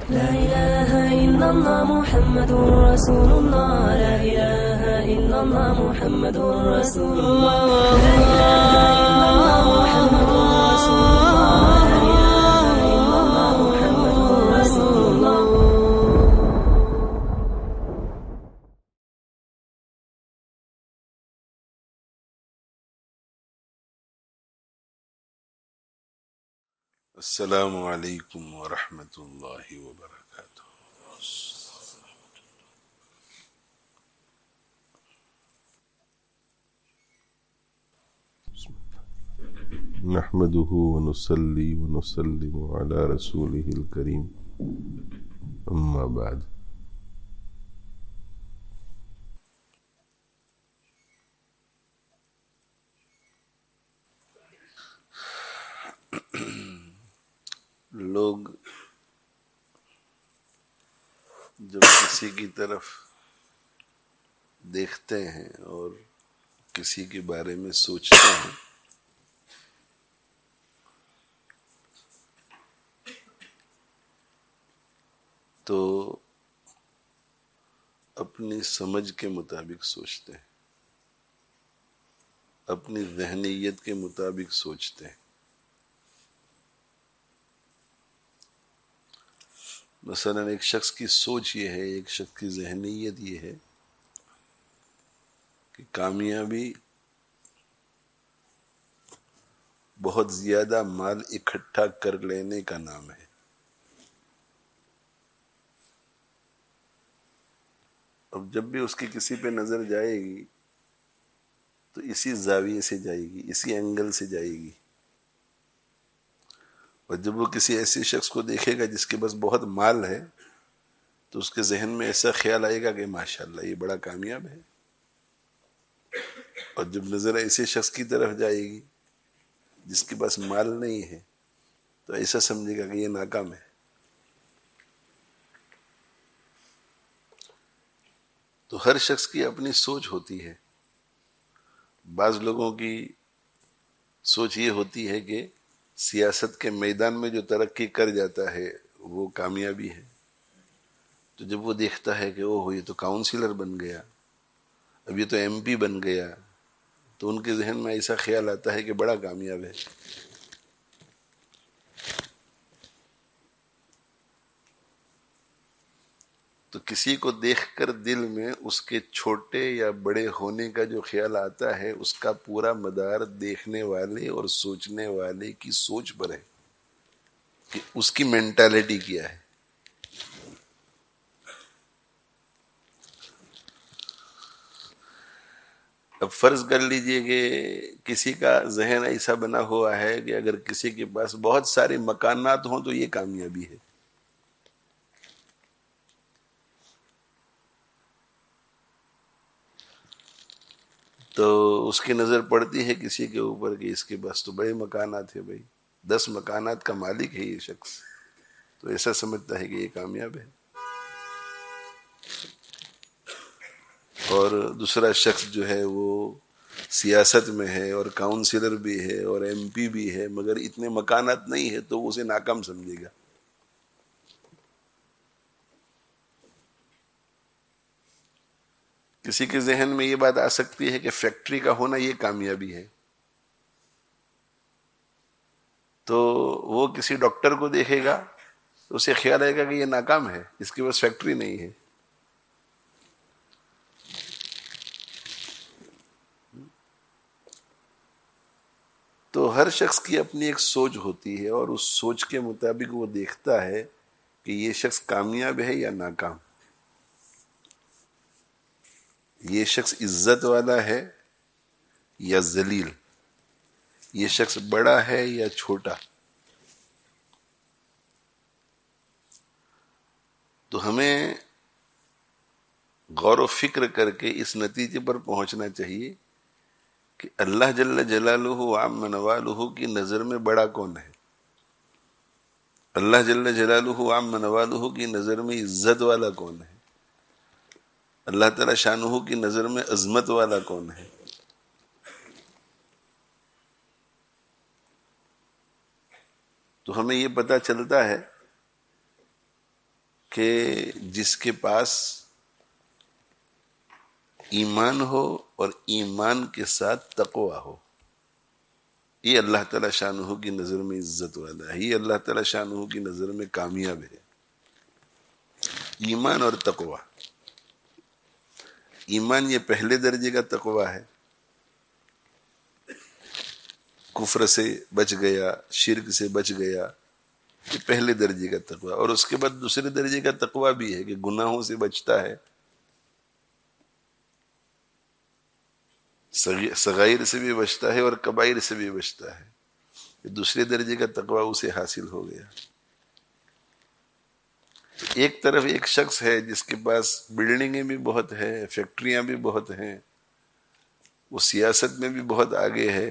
لا إله إلا الله محمد رسول الله. لا إله إلا الله محمد رسول الله. لا إله إلا الله محمد رسول الله. لا إله إلا الله محمد رسول الله. السلام علیکم ورحمۃ اللہ وبرکاتہ۔ نحمده ونصلي ونسلم على رسوله الكريم، اما بعد۔ لوگ جب کسی کی طرف دیکھتے ہیں اور کسی کے بارے میں سوچتے ہیں تو اپنی سمجھ کے مطابق سوچتے ہیں، اپنی ذہنیت کے مطابق سوچتے ہیں۔ مثلا ایک شخص کی سوچ یہ ہے، ایک شخص کی ذہنیت یہ ہے کہ کامیابی بہت زیادہ مال اکٹھا کر لینے کا نام ہے۔ اب جب بھی اس کی کسی پہ نظر جائے گی تو اسی زاویے سے جائے گی، اسی اینگل سے جائے گی، اور جب وہ کسی ایسے شخص کو دیکھے گا جس کے پاس بہت مال ہے تو اس کے ذہن میں ایسا خیال آئے گا کہ ماشاءاللہ یہ بڑا کامیاب ہے، اور جب نظر ایسے شخص کی طرف جائے گی جس کے پاس مال نہیں ہے تو ایسا سمجھے گا کہ یہ ناکام ہے۔ تو ہر شخص کی اپنی سوچ ہوتی ہے۔ بعض لوگوں کی سوچ یہ ہوتی ہے کہ سیاست کے میدان میں جو ترقی کر جاتا ہے وہ کامیابی ہے، تو جب وہ دیکھتا ہے کہ اوہ یہ تو کاؤنسلر بن گیا، اب یہ تو ایم پی بن گیا، تو ان کے ذہن میں ایسا خیال آتا ہے کہ بڑا کامیاب ہے۔ تو کسی کو دیکھ کر دل میں اس کے چھوٹے یا بڑے ہونے کا جو خیال آتا ہے اس کا پورا مدار دیکھنے والے اور سوچنے والے کی سوچ پر ہے کہ اس کی مینٹالٹی کیا ہے۔ اب فرض کر لیجئے کہ کسی کا ذہن ایسا بنا ہوا ہے کہ اگر کسی کے پاس بہت سارے مکانات ہوں تو یہ کامیابی ہے، تو اس کی نظر پڑتی ہے کسی کے اوپر کہ اس کے پاس تو بڑے مکانات ہیں، بھائی 10 مکانات کا مالک ہے یہ شخص، تو ایسا سمجھتا ہے کہ یہ کامیاب ہے۔ اور دوسرا شخص جو ہے وہ سیاست میں ہے اور کاؤنسلر بھی ہے اور ایم پی بھی ہے مگر اتنے مکانات نہیں ہے تو وہ اسے ناکام سمجھے گا۔ کسی کے ذہن میں یہ بات آ سکتی ہے کہ فیکٹری کا ہونا یہ کامیابی ہے، تو وہ کسی ڈاکٹر کو دیکھے گا تو اسے خیال آئے گا کہ یہ ناکام ہے، اس کے پاس فیکٹری نہیں ہے۔ تو ہر شخص کی اپنی ایک سوچ ہوتی ہے اور اس سوچ کے مطابق وہ دیکھتا ہے کہ یہ شخص کامیاب ہے یا ناکام، یہ شخص عزت والا ہے یا ذلیل، یہ شخص بڑا ہے یا چھوٹا۔ تو ہمیں غور و فکر کر کے اس نتیجے پر پہنچنا چاہیے کہ اللہ جل جلالہ و عم نوالہ کی نظر میں بڑا کون ہے۔ اللہ جل جلالہ و عم نوالہ کی نظر میں عزت والا کون ہے، اللہ تعالی شانہ کی نظر میں عظمت والا کون ہے۔ تو ہمیں یہ پتہ چلتا ہے کہ جس کے پاس ایمان ہو اور ایمان کے ساتھ تقوی ہو، یہ اللہ تعالیٰ شانہ کی نظر میں عزت والا ہے، یہ اللہ تعالیٰ شانہ کی نظر میں کامیاب ہے۔ ایمان اور تقوی، ایمان یہ پہلے درجے کا تقوی ہے، کفر سے بچ گیا، شرک سے بچ گیا، یہ پہلے درجے کا تقوی، اور اس کے بعد دوسرے درجے کا تقوی بھی ہے کہ گناہوں سے بچتا ہے، صغائر سے بھی بچتا ہے اور کبائر سے بھی بچتا ہے، یہ دوسرے درجے کا تقوی اسے حاصل ہو گیا۔ ایک طرف ایک شخص ہے جس کے پاس بلڈنگیں بھی بہت ہیں، فیکٹریاں بھی بہت ہیں، وہ سیاست میں بھی بہت آگے ہے،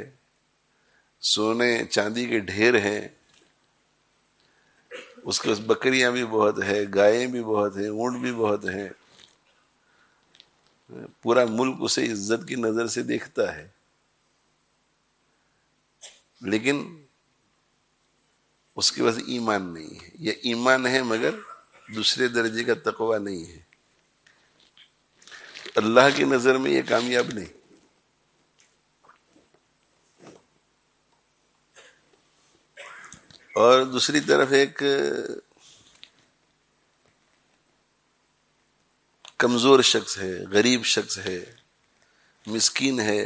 سونے چاندی کے ڈھیر ہیں، اس کے بکریاں بھی بہت ہیں، گائیں بھی بہت ہیں، اونٹ بھی بہت ہیں، پورا ملک اسے عزت کی نظر سے دیکھتا ہے، لیکن اس کے پاس ایمان نہیں ہے، یا ایمان ہے مگر دوسرے درجے کا تقوی نہیں ہے، اللہ کی نظر میں یہ کامیاب نہیں۔ اور دوسری طرف ایک کمزور شخص ہے، غریب شخص ہے، مسکین ہے،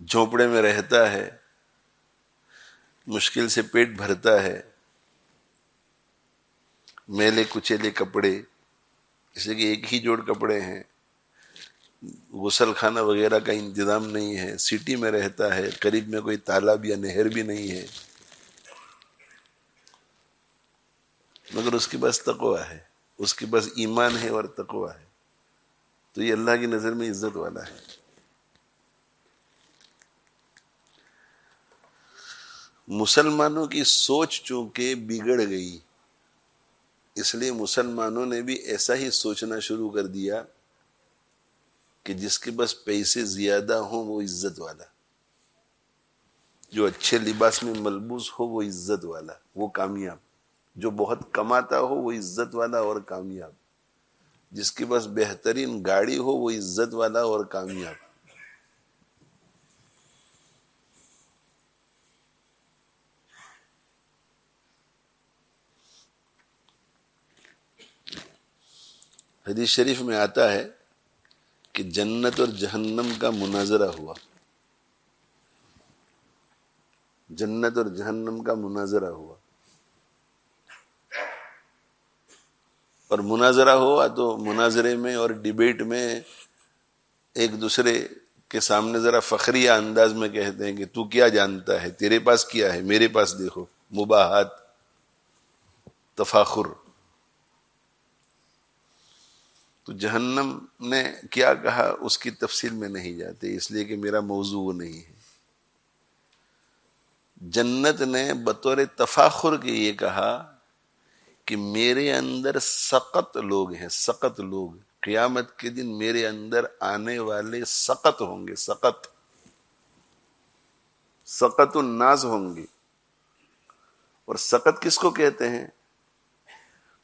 جھونپڑے میں رہتا ہے، مشکل سے پیٹ بھرتا ہے، میلے کچیلے کپڑے، اس لیے کہ ایک ہی جوڑ کپڑے ہیں، غسل خانہ وغیرہ کا انتظام نہیں ہے، سٹی میں رہتا ہے، قریب میں کوئی تالاب یا نہر بھی نہیں ہے، مگر اس کے پاس تقوی ہے، اس کے پاس ایمان ہے اور تقوی ہے، تو یہ اللہ کی نظر میں عزت والا ہے۔ مسلمانوں کی سوچ چونکہ بگڑ گئی، اس لیے مسلمانوں نے بھی ایسا ہی سوچنا شروع کر دیا کہ جس کے پاس پیسے زیادہ ہوں وہ عزت والا، جو اچھے لباس میں ملبوس ہو وہ عزت والا، وہ کامیاب، جو بہت کماتا ہو وہ عزت والا اور کامیاب، جس کے پاس بہترین گاڑی ہو وہ عزت والا اور کامیاب۔ حدیث شریف میں آتا ہے کہ جنت اور جہنم کا مناظرہ ہوا، جنت اور جہنم کا مناظرہ ہوا، اور مناظرہ ہوا تو مناظرے میں اور ڈیبیٹ میں ایک دوسرے کے سامنے ذرا فخریہ انداز میں کہتے ہیں کہ تو کیا جانتا ہے، تیرے پاس کیا ہے، میرے پاس دیکھو، مباحات، تفاخر۔ تو جہنم نے کیا کہا اس کی تفصیل میں نہیں جاتے، اس لیے کہ میرا موضوع وہ نہیں ہے۔ جنت نے بطور تفاخر کے یہ کہا کہ میرے اندر سقط لوگ ہیں، سقط لوگ، قیامت کے دن میرے اندر آنے والے سقط ہوں گے، سقط، سقط الناس ہوں گے۔ اور سقط کس کو کہتے ہیں؟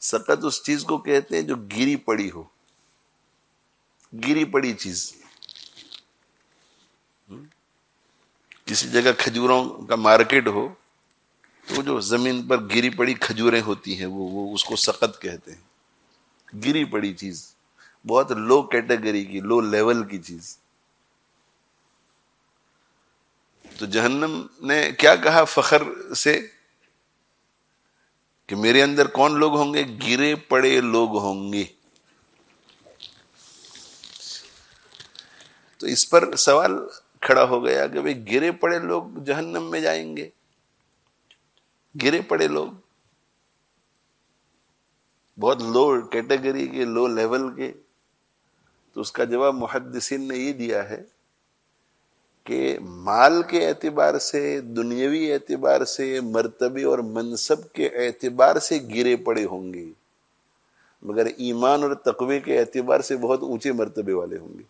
سقط اس چیز کو کہتے ہیں جو گری پڑی ہو، گری پڑی چیز۔ کسی جگہ کھجوروں کا مارکیٹ ہو تو وہ جو زمین پر گری پڑی کھجوریں ہوتی ہیں وہ اس کو سقط کہتے ہیں، گری پڑی چیز، بہت لو کیٹیگری کی، لو لیول کی چیز۔ تو جہنم نے کیا کہا فخر سے کہ میرے اندر کون لوگ ہوں گے؟ گرے پڑے لوگ ہوں گے۔ تو اس پر سوال کھڑا ہو گیا کہ بھئی گرے پڑے لوگ جہنم میں جائیں گے، گرے پڑے لوگ، بہت لو کیٹیگری کے، لو لیول کے۔ تو اس کا جواب محدثین نے یہ دیا ہے کہ مال کے اعتبار سے، دنیاوی اعتبار سے، مرتبے اور منصب کے اعتبار سے گرے پڑے ہوں گے، مگر ایمان اور تقوی کے اعتبار سے بہت اونچے مرتبے والے ہوں گے۔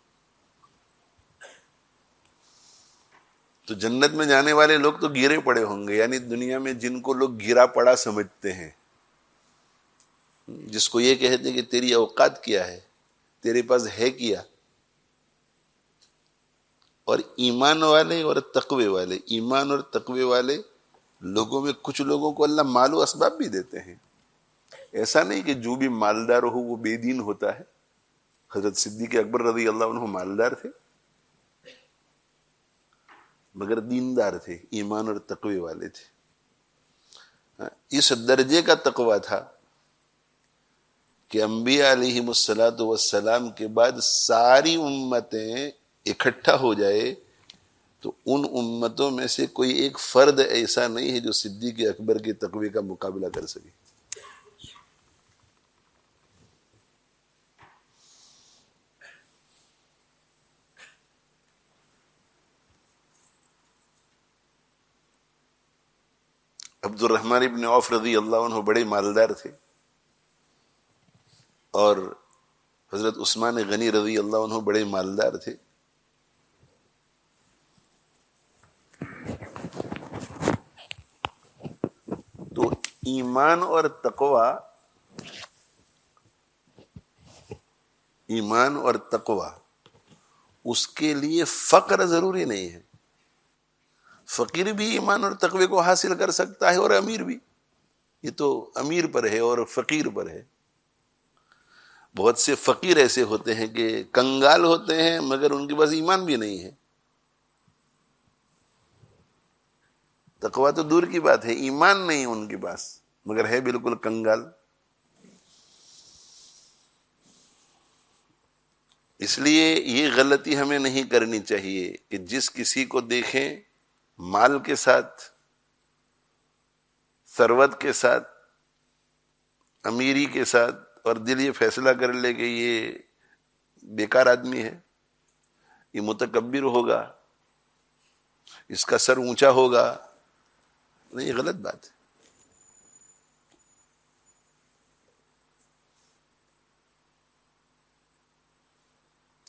تو جنت میں جانے والے لوگ تو گرے پڑے ہوں گے، یعنی دنیا میں جن کو لوگ گرا پڑا سمجھتے ہیں، جس کو یہ کہتے کہ تیری اوقات کیا ہے، تیرے پاس ہے کیا. اور ایمان والے اور تقوی والے، ایمان اور تقوی والے لوگوں میں کچھ لوگوں کو اللہ مال و اسباب بھی دیتے ہیں. ایسا نہیں کہ جو بھی مالدار ہو وہ بے دین ہوتا ہے. حضرت صدیق اکبر رضی اللہ عنہ مالدار تھے مگر دیندار تھے، ایمان اور تقوی والے تھے. اس درجے کا تقوی تھا کہ انبیاء علیہم الصلاۃ والسلام کے بعد ساری امتیں اکٹھا ہو جائے تو ان امتوں میں سے کوئی ایک فرد ایسا نہیں ہے جو صدیق اکبر کے تقوی کا مقابلہ کر سکے. عبد الرحمن ابن عوف رضی اللہ عنہ بڑے مالدار تھے، اور حضرت عثمان غنی رضی اللہ عنہ بڑے مالدار تھے. تو ایمان اور تقوی اس کے لیے فقر ضروری نہیں ہے. فقیر بھی ایمان اور تقوی کو حاصل کر سکتا ہے، اور امیر بھی. یہ تو امیر پر ہے اور فقیر پر ہے. بہت سے فقیر ایسے ہوتے ہیں کہ کنگال ہوتے ہیں مگر ان کے پاس ایمان بھی نہیں ہے. تقوی تو دور کی بات ہے، ایمان نہیں ان کے پاس مگر ہے بالکل کنگال. اس لیے یہ غلطی ہمیں نہیں کرنی چاہیے کہ جس کسی کو دیکھیں مال کے ساتھ، ثروت کے ساتھ، امیری کے ساتھ، اور دل یہ فیصلہ کر لے کہ یہ بیکار آدمی ہے، یہ متکبر ہوگا، اس کا سر اونچا ہوگا. نہیں، یہ غلط بات ہے.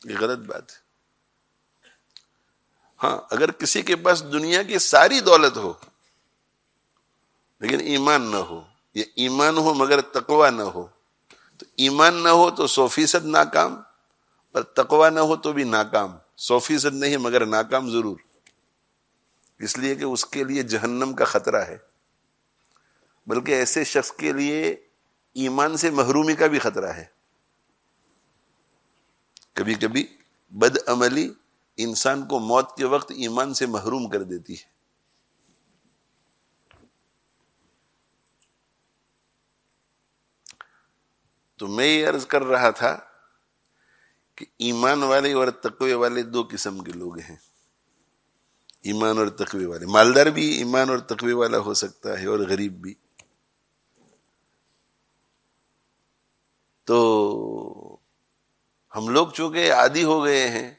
یہ غلط بات ہے. ہاں، اگر کسی کے پاس دنیا کی ساری دولت ہو لیکن ایمان نہ ہو، یا ایمان ہو مگر تقوی نہ ہو، تو ایمان نہ ہو تو 100% ناکام، اور تقوی نہ ہو تو بھی ناکام. 100% نہیں مگر ناکام ضرور، اس لیے کہ اس کے لیے جہنم کا خطرہ ہے. بلکہ ایسے شخص کے لیے ایمان سے محرومی کا بھی خطرہ ہے. کبھی کبھی بد عملی انسان کو موت کے وقت ایمان سے محروم کر دیتی ہے. تو میں یہ عرض کر رہا تھا کہ ایمان والے اور تقوی والے دو قسم کے لوگ ہیں. ایمان اور تقوی والے، مالدار بھی ایمان اور تقوی والا ہو سکتا ہے، اور غریب بھی. تو ہم لوگ چونکہ عادی ہو گئے ہیں،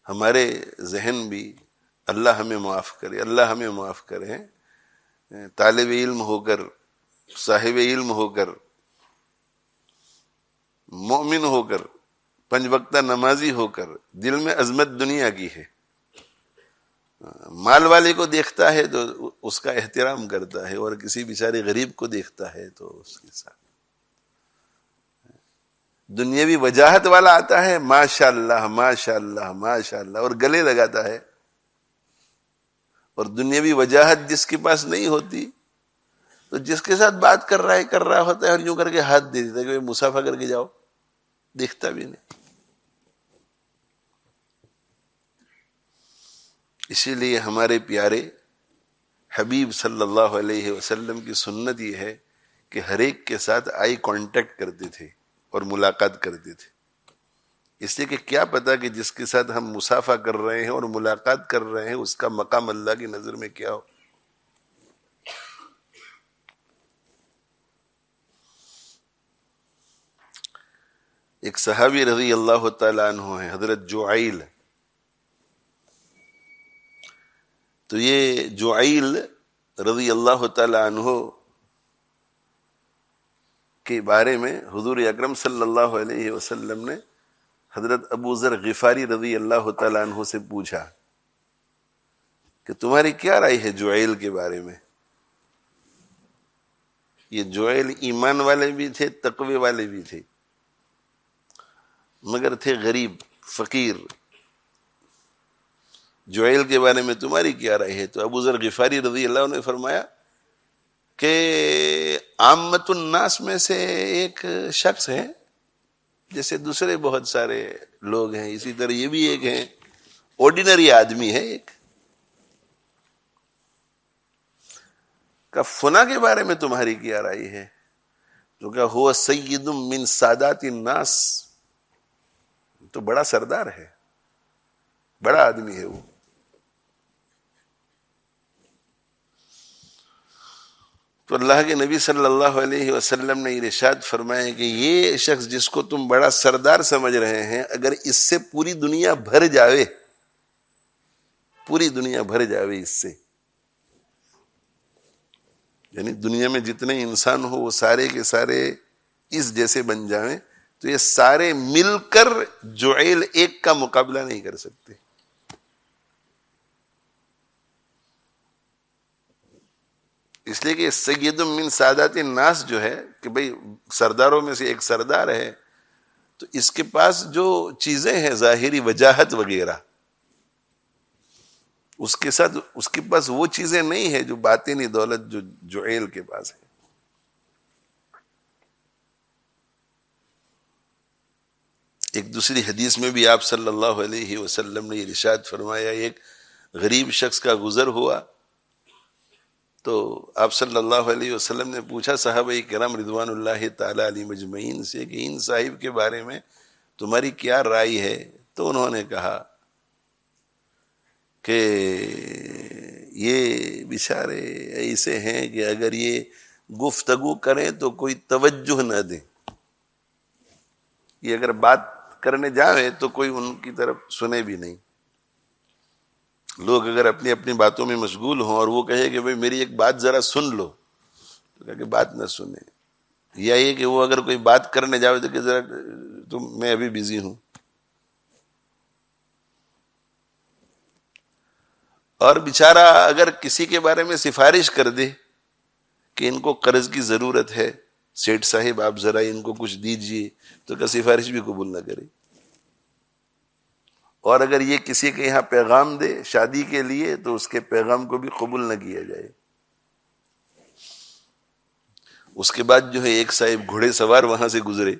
ہمارے ذہن بھی، اللہ ہمیں معاف کرے، اللہ ہمیں معاف کرے، طالب علم ہو کر، صاحب علم ہو کر، مومن ہو کر، 5 وقتہ نمازی ہو کر، دل میں عظمت دنیا کی ہے. مال والے کو دیکھتا ہے تو اس کا احترام کرتا ہے، اور کسی بیچارے غریب کو دیکھتا ہے تو اس کے ساتھ. دنیاوی وجاہت والا آتا ہے، ماشاء اللہ ماشاء اللہ ماشاء اللہ، اور گلے لگاتا ہے. اور دنیاوی وجاہت جس کے پاس نہیں ہوتی تو جس کے ساتھ بات کر رہا ہوتا ہے اور یوں کر کے ہاتھ دے دیتا ہے کہ مسافہ کر کے جاؤ، دیکھتا بھی نہیں. اسی لیے ہمارے پیارے حبیب صلی اللہ علیہ وسلم کی سنت یہ ہے کہ ہر ایک کے ساتھ آئی کانٹیکٹ کرتے تھے اور ملاقات کرتے تھے. اس لیے کہ کیا پتا کہ جس کے ساتھ ہم مصافہ کر رہے ہیں اور ملاقات کر رہے ہیں اس کا مقام اللہ کی نظر میں کیا ہو. ایک صحابی رضی اللہ تعالیٰ عنہ ہیں، حضرت جعیل. تو یہ جعیل رضی اللہ تعالیٰ عنہ کے بارے میں حضور اکرم صلی اللہ علیہ وسلم نے حضرت ابو ذر غفاری رضی اللہ تعالیٰ عنہ سے پوچھا کہ تمہاری کیا رائے ہے جعیل کے بارے میں. یہ جویل ایمان والے بھی تھے، تقوی والے بھی تھے، مگر تھے غریب، فقیر۔ جویل کے بارے میں تمہاری کیا رائے ہے؟ تو ابو ذر غفاری رضی اللہ عنہ نے فرمایا کہ عامت الناس میں سے ایک شخص ہے، جیسے دوسرے بہت سارے لوگ ہیں، اسی طرح یہ بھی ایک ہیں، آرڈینری آدمی ہے ایک۔ کہ فنا کے بارے میں تمہاری کیا رائے ہے؟ تو کہ ہوا سید من سادات الناس، تو بڑا سردار ہے، بڑا آدمی ہے وہ۔ تو اللہ کے نبی صلی اللہ علیہ وسلم نے ارشاد فرمایا کہ یہ شخص جس کو تم بڑا سردار سمجھ رہے ہیں، اگر اس سے پوری دنیا بھر جاوے، پوری دنیا بھر جاوے اس سے، یعنی دنیا میں جتنے انسان ہو وہ سارے کے سارے اس جیسے بن جائیں، تو یہ سارے مل کر جویل ایک کا مقابلہ نہیں کر سکتے۔ اس لیے کہ سید من سادات الناس جو ہے کہ بھئی سرداروں میں سے ایک سردار ہے، تو اس کے پاس جو چیزیں ہیں ظاہری وجاہت وغیرہ، اس کے ساتھ اس کے پاس وہ چیزیں نہیں ہے جو باطنی دولت جو جویل کے پاس ہے۔ ایک دوسری حدیث میں بھی آپ صلی اللہ علیہ وسلم نے ارشاد فرمایا، ایک غریب شخص کا گزر ہوا تو آپ صلی اللہ علیہ وسلم نے پوچھا صحابہ کرام رضوان اللہ تعالی علیہم اجمعین سے کہ ان صاحب کے بارے میں تمہاری کیا رائے ہے؟ تو انہوں نے کہا کہ یہ بیچارے ایسے ہیں کہ اگر یہ گفتگو کریں تو کوئی توجہ نہ دیں، یہ اگر بات کرنے جائیں تو کوئی ان کی طرف سنے بھی نہیں۔ لوگ اگر اپنی اپنی باتوں میں مشغول ہوں اور وہ کہے کہ بھئی میری ایک بات ذرا سن لو، تو کہا کہ بات نہ سنے، یا یہ کہ وہ اگر کوئی بات کرنے جاوے تو کہ ذرا میں ابھی بزی ہوں۔ اور بیچارہ اگر کسی کے بارے میں سفارش کر دے کہ ان کو قرض کی ضرورت ہے، سیٹھ صاحب آپ ذرا ان کو کچھ دیجئے، تو کہ سفارش بھی قبول نہ کرے۔ اور اگر یہ کسی کے یہاں پیغام دے شادی کے لیے تو اس کے پیغام کو بھی قبول نہ کیا جائے۔ اس کے بعد جو ہے ایک صاحب گھوڑے سوار وہاں سے گزرے،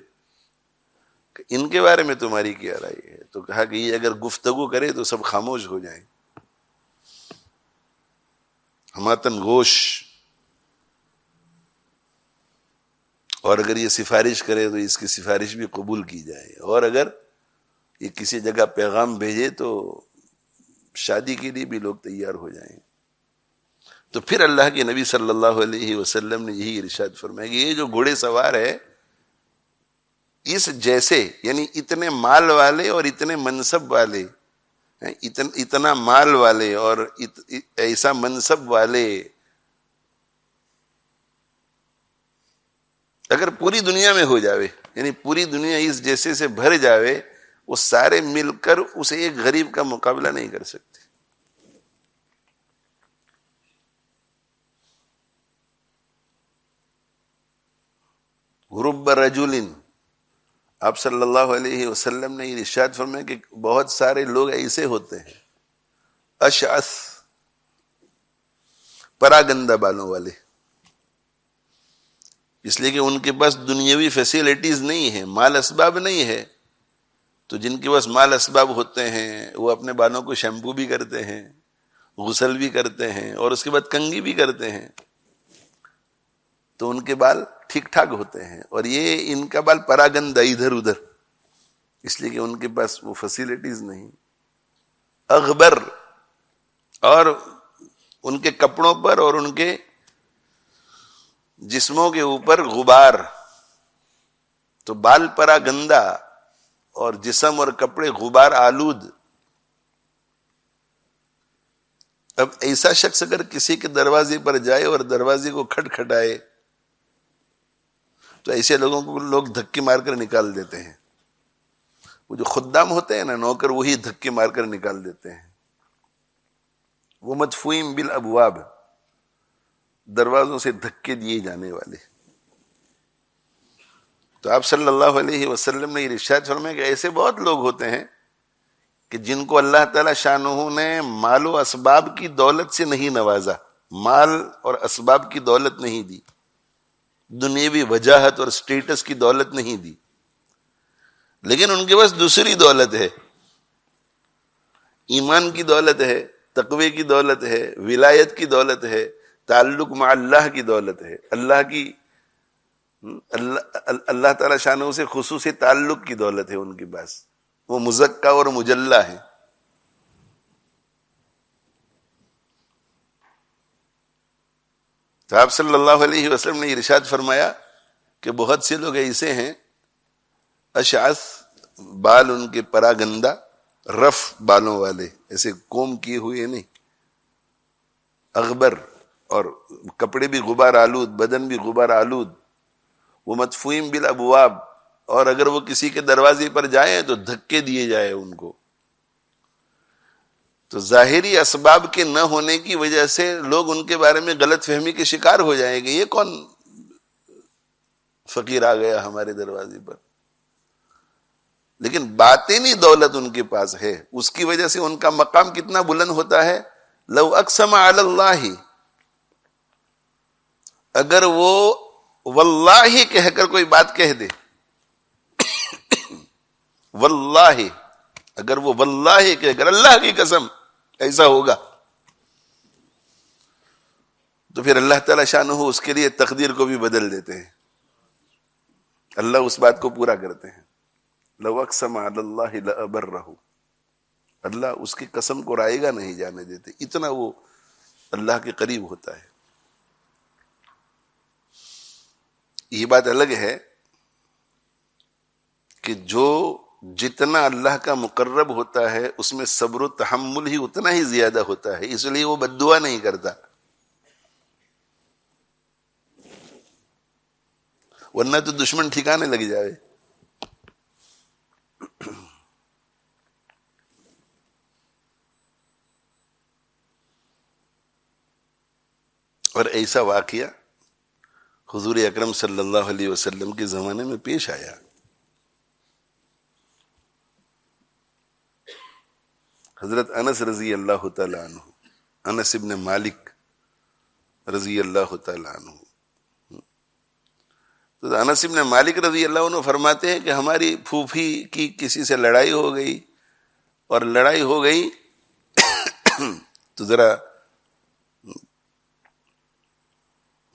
کہ ان کے بارے میں تمہاری کیا رائے ہے؟ تو کہا کہ یہ اگر گفتگو کرے تو سب خاموش ہو جائیں، ہماتن گوش، اور اگر یہ سفارش کرے تو اس کی سفارش بھی قبول کی جائے، اور اگر یہ کسی جگہ پیغام بھیجے تو شادی کے لیے بھی لوگ تیار ہو جائیں۔ تو پھر اللہ کے نبی صلی اللہ علیہ وسلم نے یہی ارشاد فرمایا کہ یہ جو گھوڑے سوار ہے، اس جیسے یعنی اتنے مال والے اور اتنے منصب والے، اتنا مال والے اور ایسا منصب والے اگر پوری دنیا میں ہو جاوے، یعنی پوری دنیا اس جیسے سے بھر جاوے، وہ سارے مل کر اسے ایک غریب کا مقابلہ نہیں کر سکتے۔ رب رجل، آپ صلی اللہ علیہ وسلم نے ارشاد فرمایا کہ بہت سارے لوگ ایسے ہوتے ہیں اشعث، پراگندہ بالوں والے، اس لیے کہ ان کے پاس دنیاوی فیسیلیٹیز نہیں ہیں، مال اسباب نہیں ہے، تو جن کے پاس مال اسباب ہوتے ہیں وہ اپنے بالوں کو شیمپو بھی کرتے ہیں، غسل بھی کرتے ہیں، اور اس کے بعد کنگھی بھی کرتے ہیں، تو ان کے بال ٹھیک ٹھاک ہوتے ہیں، اور یہ ان کا بال پراگندہ ادھر ادھر، اس لیے کہ ان کے پاس وہ فیسیلیٹیز نہیں۔ اغبر، اور ان کے کپڑوں پر اور ان کے جسموں کے اوپر غبار، تو بال پراگندہ اور جسم اور کپڑے غبار آلود۔ اب ایسا شخص اگر کسی کے دروازے پر جائے اور دروازے کو کھٹکھٹائے تو ایسے لوگوں کو لوگ دھکے مار کر نکال دیتے ہیں، وہ جو خدام ہوتے ہیں نا نوکر، وہی دھکے مار کر نکال دیتے ہیں۔ وہ مدفوعین بالابواب، دروازوں سے دھکے دیے جانے والے۔ تو آپ صلی اللہ علیہ وسلم نے ارشاد فرمایا کہ ایسے بہت لوگ ہوتے ہیں کہ جن کو اللہ تعالی شانہ نے مال و اسباب کی دولت سے نہیں نوازا، مال اور اسباب کی دولت نہیں دی، دنیاوی وجاہت اور سٹیٹس کی دولت نہیں دی، لیکن ان کے پاس دوسری دولت ہے، ایمان کی دولت ہے، تقوی کی دولت ہے، ولایت کی دولت ہے، تعلق مع اللہ کی دولت ہے، اللہ تعالی شانہ سے خصوصی تعلق کی دولت ہے ان کے پاس، وہ مزکا اور مجلہ ہے۔ تو آپ صلی اللہ علیہ وسلم نے ارشاد فرمایا کہ بہت سے لوگ ایسے ہیں اشعث، بال ان کے پراگندہ، رف بالوں والے، ایسے کوم کیے ہوئے نہیں، اغبر، اور کپڑے بھی غبار آلود، بدن بھی غبار آلود، وہ مدفوعین بالابواب، اور اگر وہ کسی کے دروازے پر جائیں تو دھکے دیے جائے ان کو۔ تو ظاہری اسباب کے نہ ہونے کی وجہ سے لوگ ان کے بارے میں غلط فہمی کے شکار ہو جائیں گے، یہ کون فقیر آ گیا ہمارے دروازے پر، لیکن باطنی دولت ان کے پاس ہے، اس کی وجہ سے ان کا مقام کتنا بلند ہوتا ہے۔ لو اقسم علی اللہ، اگر وہ واللہ کہہ کر کوئی بات کہہ دے، واللہ، اگر وہ واللہ کہہ کر اللہ کی قسم ایسا ہوگا، تو پھر اللہ تعالی شانہ اس کے لیے تقدیر کو بھی بدل دیتے ہیں، اللہ اس بات کو پورا کرتے ہیں۔ لو اقسم علی اللہ لابرہ، اللہ اس کی قسم کو رائے گا نہیں جانے دیتے، اتنا وہ اللہ کے قریب ہوتا ہے۔ یہ بات الگ ہے کہ جو جتنا اللہ کا مقرب ہوتا ہے اس میں صبر و تحمل ہی اتنا ہی زیادہ ہوتا ہے، اس لیے وہ بد دعا نہیں کرتا، ورنہ تو دشمن ٹھکانے لگ جائے۔ اور ایسا واقعہ حضور اکرم صلی اللہ علیہ وسلم کے زمانے میں پیش آیا۔ حضرت انس رضی اللہ تعالی عنہ، انس ابن مالک رضی اللہ تعالی عنہ، تو انس ابن مالک رضی اللہ عنہ فرماتے ہیں کہ ہماری پھوپھی کی کسی سے لڑائی ہو گئی، اور لڑائی ہو گئی تو ذرا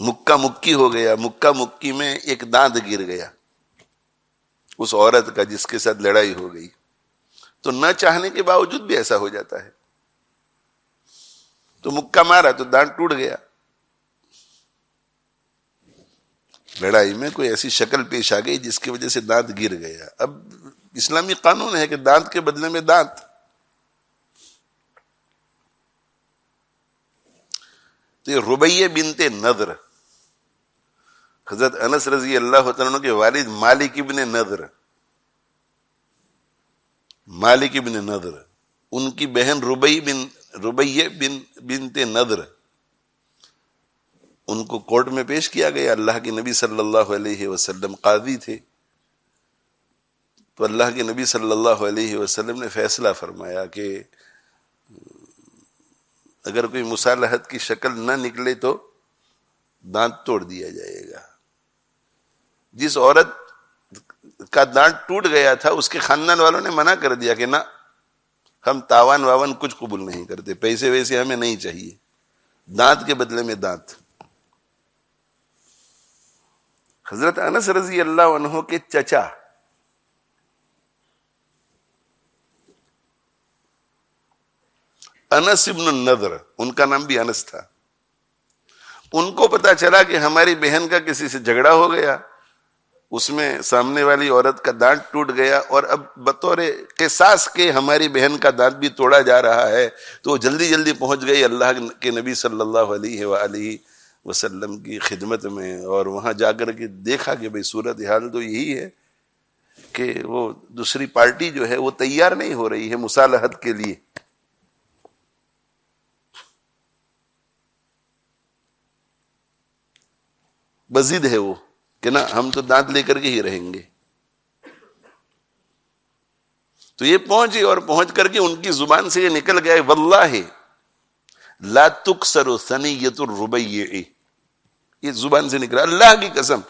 مکہ مکی ہو گیا، مکہ مکی میں ایک دانت گر گیا اس عورت کا جس کے ساتھ لڑائی ہو گئی، تو نہ چاہنے کے باوجود بھی ایسا ہو جاتا ہے، تو مکہ مارا تو دانت ٹوٹ گیا، لڑائی میں کوئی ایسی شکل پیش آ گئی جس کی وجہ سے دانت گر گیا۔ اب اسلامی قانون ہے کہ دانت کے بدلے میں دانت، تو یہ ربیہ بنت نضر، حضرت انس رضی اللہ تعالیٰ عنہ کے والد مالک ابن نضر، مالک ابن نضر، ان کی بہن ربیہ بنت نضر، ان کو کورٹ میں پیش کیا گیا۔ اللہ کے نبی صلی اللہ علیہ وسلم قاضی تھے، تو اللہ کے نبی صلی اللہ علیہ وسلم نے فیصلہ فرمایا کہ اگر کوئی مصالحت کی شکل نہ نکلے تو دانت توڑ دیا جائے گا۔ جس عورت کا دانت ٹوٹ گیا تھا اس کے خاندان والوں نے منع کر دیا کہ نہ، ہم تاوان واون کچھ قبول نہیں کرتے، پیسے ویسے ہمیں نہیں چاہیے، دانت کے بدلے میں دانت۔ حضرت انس رضی اللہ عنہ کے چچا انس ابن النضر، ان کا نام بھی انس تھا، ان کو پتا چلا کہ ہماری بہن کا کسی سے جھگڑا ہو گیا، اس میں سامنے والی عورت کا دانت ٹوٹ گیا، اور اب بطور قصاص کے ہماری بہن کا دانت بھی توڑا جا رہا ہے، تو وہ جلدی جلدی پہنچ گئی اللہ کے نبی صلی اللہ علیہ وآلہ وسلم کی خدمت میں، اور وہاں جا کر کے دیکھا کہ بھئی صورت حال تو یہی ہے کہ وہ دوسری پارٹی جو ہے وہ تیار نہیں ہو رہی ہے مصالحت کے لیے۔ بزد ہے وہ، کہ نا ہم تو دانت لے کر کے ہی رہیں گے. تو یہ پہنچے اور پہنچ کر کے ان کی زبان سے یہ نکل گیا واللہ لا تکسر ثنیۃ الربیع. یہ زبان سے نکلا اللہ کی قسم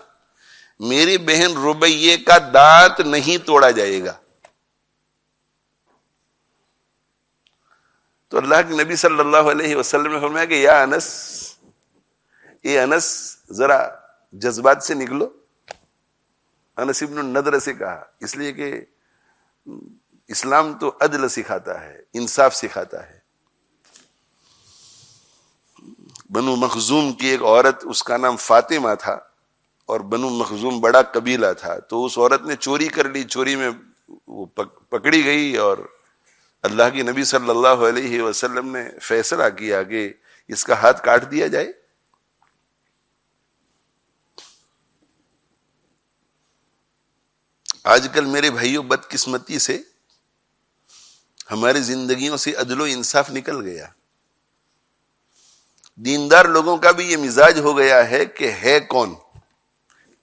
میری بہن ربیع کا دانت نہیں توڑا جائے گا. تو اللہ کے نبی صلی اللہ علیہ وسلم نے فرمایا کہ یا انس، اے انس ذرا جذبات سے نکلو. انس ابن النضر سے کہا، اس لیے کہ اسلام تو عدل سکھاتا ہے، انصاف سکھاتا ہے. بنو مخزوم کی ایک عورت، اس کا نام فاطمہ تھا، اور بنو مخزوم بڑا قبیلہ تھا. تو اس عورت نے چوری کر لی، چوری میں وہ پکڑی گئی، اور اللہ کی نبی صلی اللہ علیہ وسلم نے فیصلہ کیا کہ اس کا ہاتھ کاٹ دیا جائے. آج کل میرے بھائیوں بدقسمتی سے ہماری زندگیوں سے عدل و انصاف نکل گیا. دیندار لوگوں کا بھی یہ مزاج ہو گیا ہے کہ ہے کون،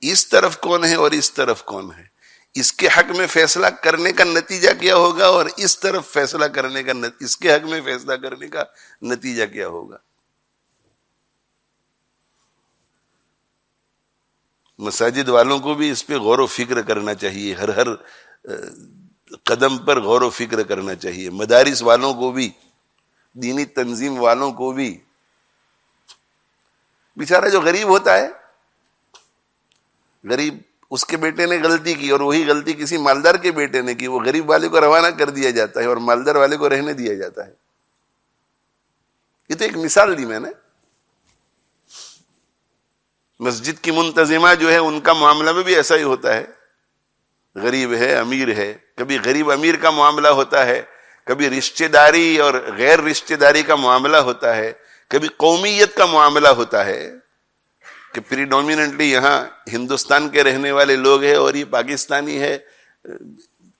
اس طرف کون ہے اور اس طرف کون ہے، اس کے حق میں فیصلہ کرنے کا نتیجہ کیا ہوگا، اور اس طرف فیصلہ کرنے کا اس کے حق میں فیصلہ کرنے کا نتیجہ کیا ہوگا. مساجد والوں کو بھی اس پہ غور و فکر کرنا چاہیے، ہر قدم پر غور و فکر کرنا چاہیے. مدارس والوں کو بھی، دینی تنظیم والوں کو بھی. بیچارہ جو غریب ہوتا ہے، غریب اس کے بیٹے نے غلطی کی اور وہی غلطی کسی مالدار کے بیٹے نے کی، وہ غریب والے کو روانہ کر دیا جاتا ہے اور مالدار والے کو رہنے دیا جاتا ہے. یہ تو ایک مثال دی میں نے. مسجد کی منتظمہ جو ہے ان کا معاملہ میں بھی ایسا ہی ہوتا ہے. غریب ہے، امیر ہے، کبھی غریب امیر کا معاملہ ہوتا ہے، کبھی رشتہ داری اور غیر رشتہ داری کا معاملہ ہوتا ہے، کبھی قومیت کا معاملہ ہوتا ہے کہ پریڈومیننٹلی یہاں ہندوستان کے رہنے والے لوگ ہیں اور یہ پاکستانی ہے.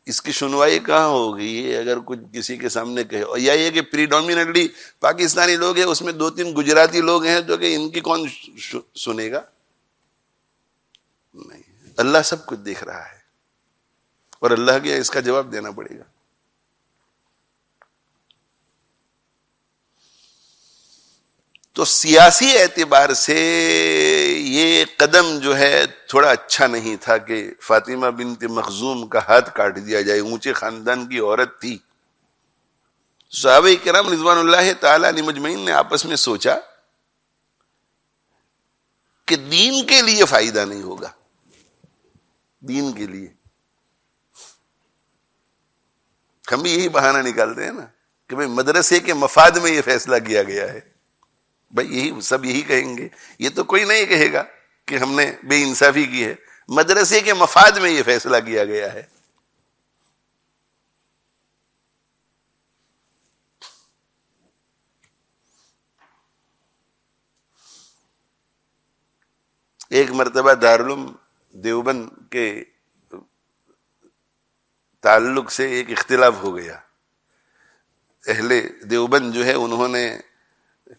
اس کی سنوائی کہاں ہوگی اگر کچھ کسی کے سامنے کہے، اور یا یہ کہ پریڈومیننٹلی پاکستانی لوگ ہیں، اس میں 2-3 گجراتی لوگ ہیں جو کہ ان کی کون سنے گا؟ نہیں، اللہ سب کچھ دیکھ رہا ہے اور اللہ کے اس کا جواب دینا پڑے گا. تو سیاسی اعتبار سے یہ قدم جو ہے تھوڑا اچھا نہیں تھا کہ فاطمہ بنت مخزوم کا ہاتھ کاٹ دیا جائے. اونچے خاندان کی عورت تھی. صحابہ کرام رضوان اللہ تعالی علیہ مجمعین نے آپس میں سوچا کہ دین کے لیے فائدہ نہیں ہوگا. دین کے لیے ہم بھی یہی بہانہ نکالتے ہیں نا کہ بھئی مدرسے کے مفاد میں یہ فیصلہ کیا گیا ہے. بھائی یہی سب یہی کہیں گے، یہ تو کوئی نہیں کہے گا کہ ہم نے بے انصافی کی ہے. مدرسے کے مفاد میں یہ فیصلہ کیا گیا ہے. ایک مرتبہ دارالعلوم دیوبند کے تعلق سے ایک اختلاف ہو گیا. اہل دیوبند جو ہے انہوں نے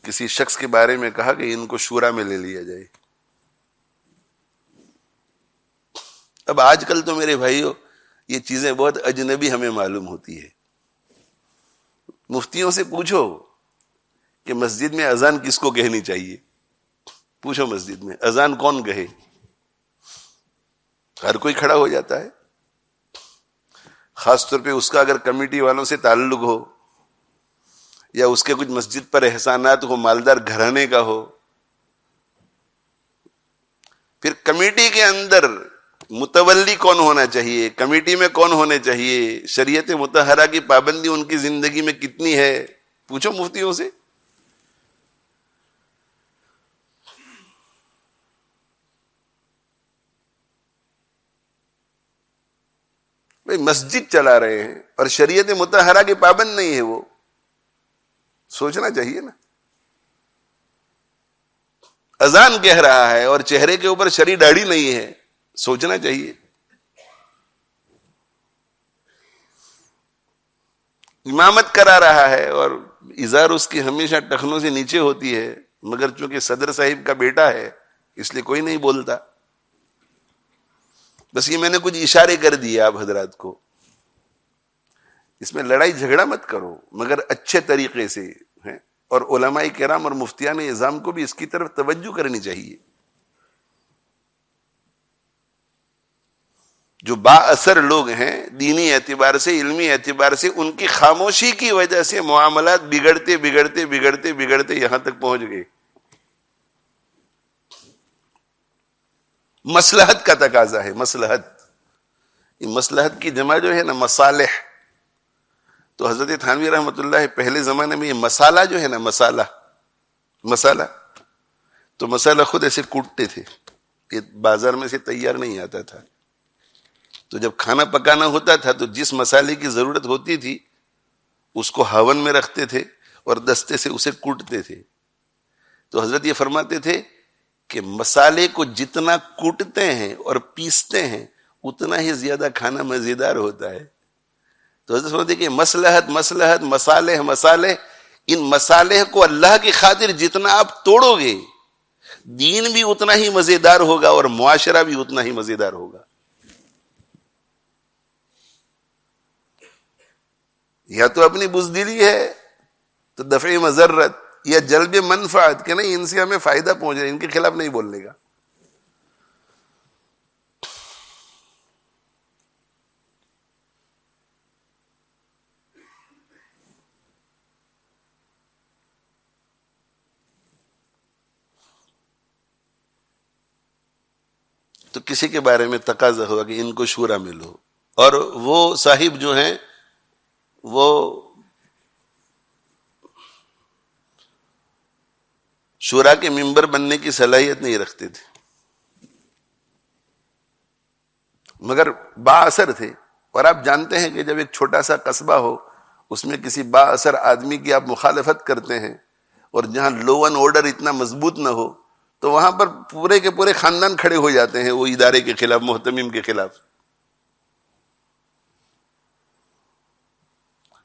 کسی شخص کے بارے میں کہا کہ ان کو شورا میں لے لیا جائے. اب آج کل تو میرے بھائیوں یہ چیزیں بہت اجنبی ہمیں معلوم ہوتی ہے. مفتیوں سے پوچھو کہ مسجد میں اذان کس کو کہنی چاہیے، پوچھو مسجد میں اذان کون کہے، ہر کوئی کھڑا ہو جاتا ہے. خاص طور پہ اس کا اگر کمیٹی والوں سے تعلق ہو یا اس کے کچھ مسجد پر احسانات ہو، مالدار گھرانے کا ہو. پھر کمیٹی کے اندر متولی کون ہونا چاہیے، کمیٹی میں کون ہونے چاہیے، شریعت مطہرہ کی پابندی ان کی زندگی میں کتنی ہے، پوچھو مفتیوں سے. بھئی مسجد چلا رہے ہیں اور شریعت مطہرہ کی پابند نہیں ہے، وہ سوچنا چاہیے نا. اذان کہہ رہا ہے اور چہرے کے اوپر شری داڑھی نہیں ہے، سوچنا چاہیے. امامت کرا رہا ہے اور ازار اس کی ہمیشہ ٹخنوں سے نیچے ہوتی ہے، مگر چونکہ صدر صاحب کا بیٹا ہے اس لیے کوئی نہیں بولتا. بس یہ میں نے کچھ اشارے کر دیے آپ حضرات کو. اس میں لڑائی جھگڑا مت کرو مگر اچھے طریقے سے ہیں. اور علماء کرام اور مفتیان اعظام کو بھی اس کی طرف توجہ کرنی چاہیے. جو با اثر لوگ ہیں دینی اعتبار سے علمی اعتبار سے، ان کی خاموشی کی وجہ سے معاملات بگڑتے بگڑتے بگڑتے بگڑتے یہاں تک پہنچ گئے. مصلحت کا تقاضا ہے. مصلحت کی جمع جو ہے نا مصالح. تو حضرت تھانوی رحمۃ اللہ پہلے زمانے میں یہ مسالہ جو ہے نا مسالہ تو مسالہ خود ایسے کوٹتے تھے، یہ بازار میں سے تیار نہیں آتا تھا. تو جب کھانا پکانا ہوتا تھا تو جس مسالے کی ضرورت ہوتی تھی اس کو ہاون میں رکھتے تھے اور دستے سے اسے کوٹتے تھے. تو حضرت یہ فرماتے تھے کہ مسالے کو جتنا کوٹتے ہیں اور پیستے ہیں اتنا ہی زیادہ کھانا مزیدار ہوتا ہے. تو حضرت فرماتے کہ مصلحت مصالح ان مصالح کو اللہ کی خاطر جتنا آپ توڑو گے دین بھی اتنا ہی مزیدار ہوگا اور معاشرہ بھی اتنا ہی مزیدار ہوگا. یا تو اپنی بزدلی ہے تو دفع مضرت یا جلب منفعت کہ نہیں ان سے ہمیں فائدہ پہنچ رہا ہے، ان کے خلاف نہیں بولنے کا. تو کسی کے بارے میں تقاضا ہوا کہ ان کو شورا میں لو، اور وہ صاحب جو ہیں وہ شورا کے ممبر بننے کی صلاحیت نہیں رکھتے تھے مگر با اثر تھے. اور آپ جانتے ہیں کہ جب ایک چھوٹا سا قصبہ ہو اس میں کسی با اثر آدمی کی آپ مخالفت کرتے ہیں اور جہاں لو اینڈ آرڈر اتنا مضبوط نہ ہو تو وہاں پر پورے کے پورے خاندان کھڑے ہو جاتے ہیں وہ ادارے کے خلاف، محتمم کے خلاف.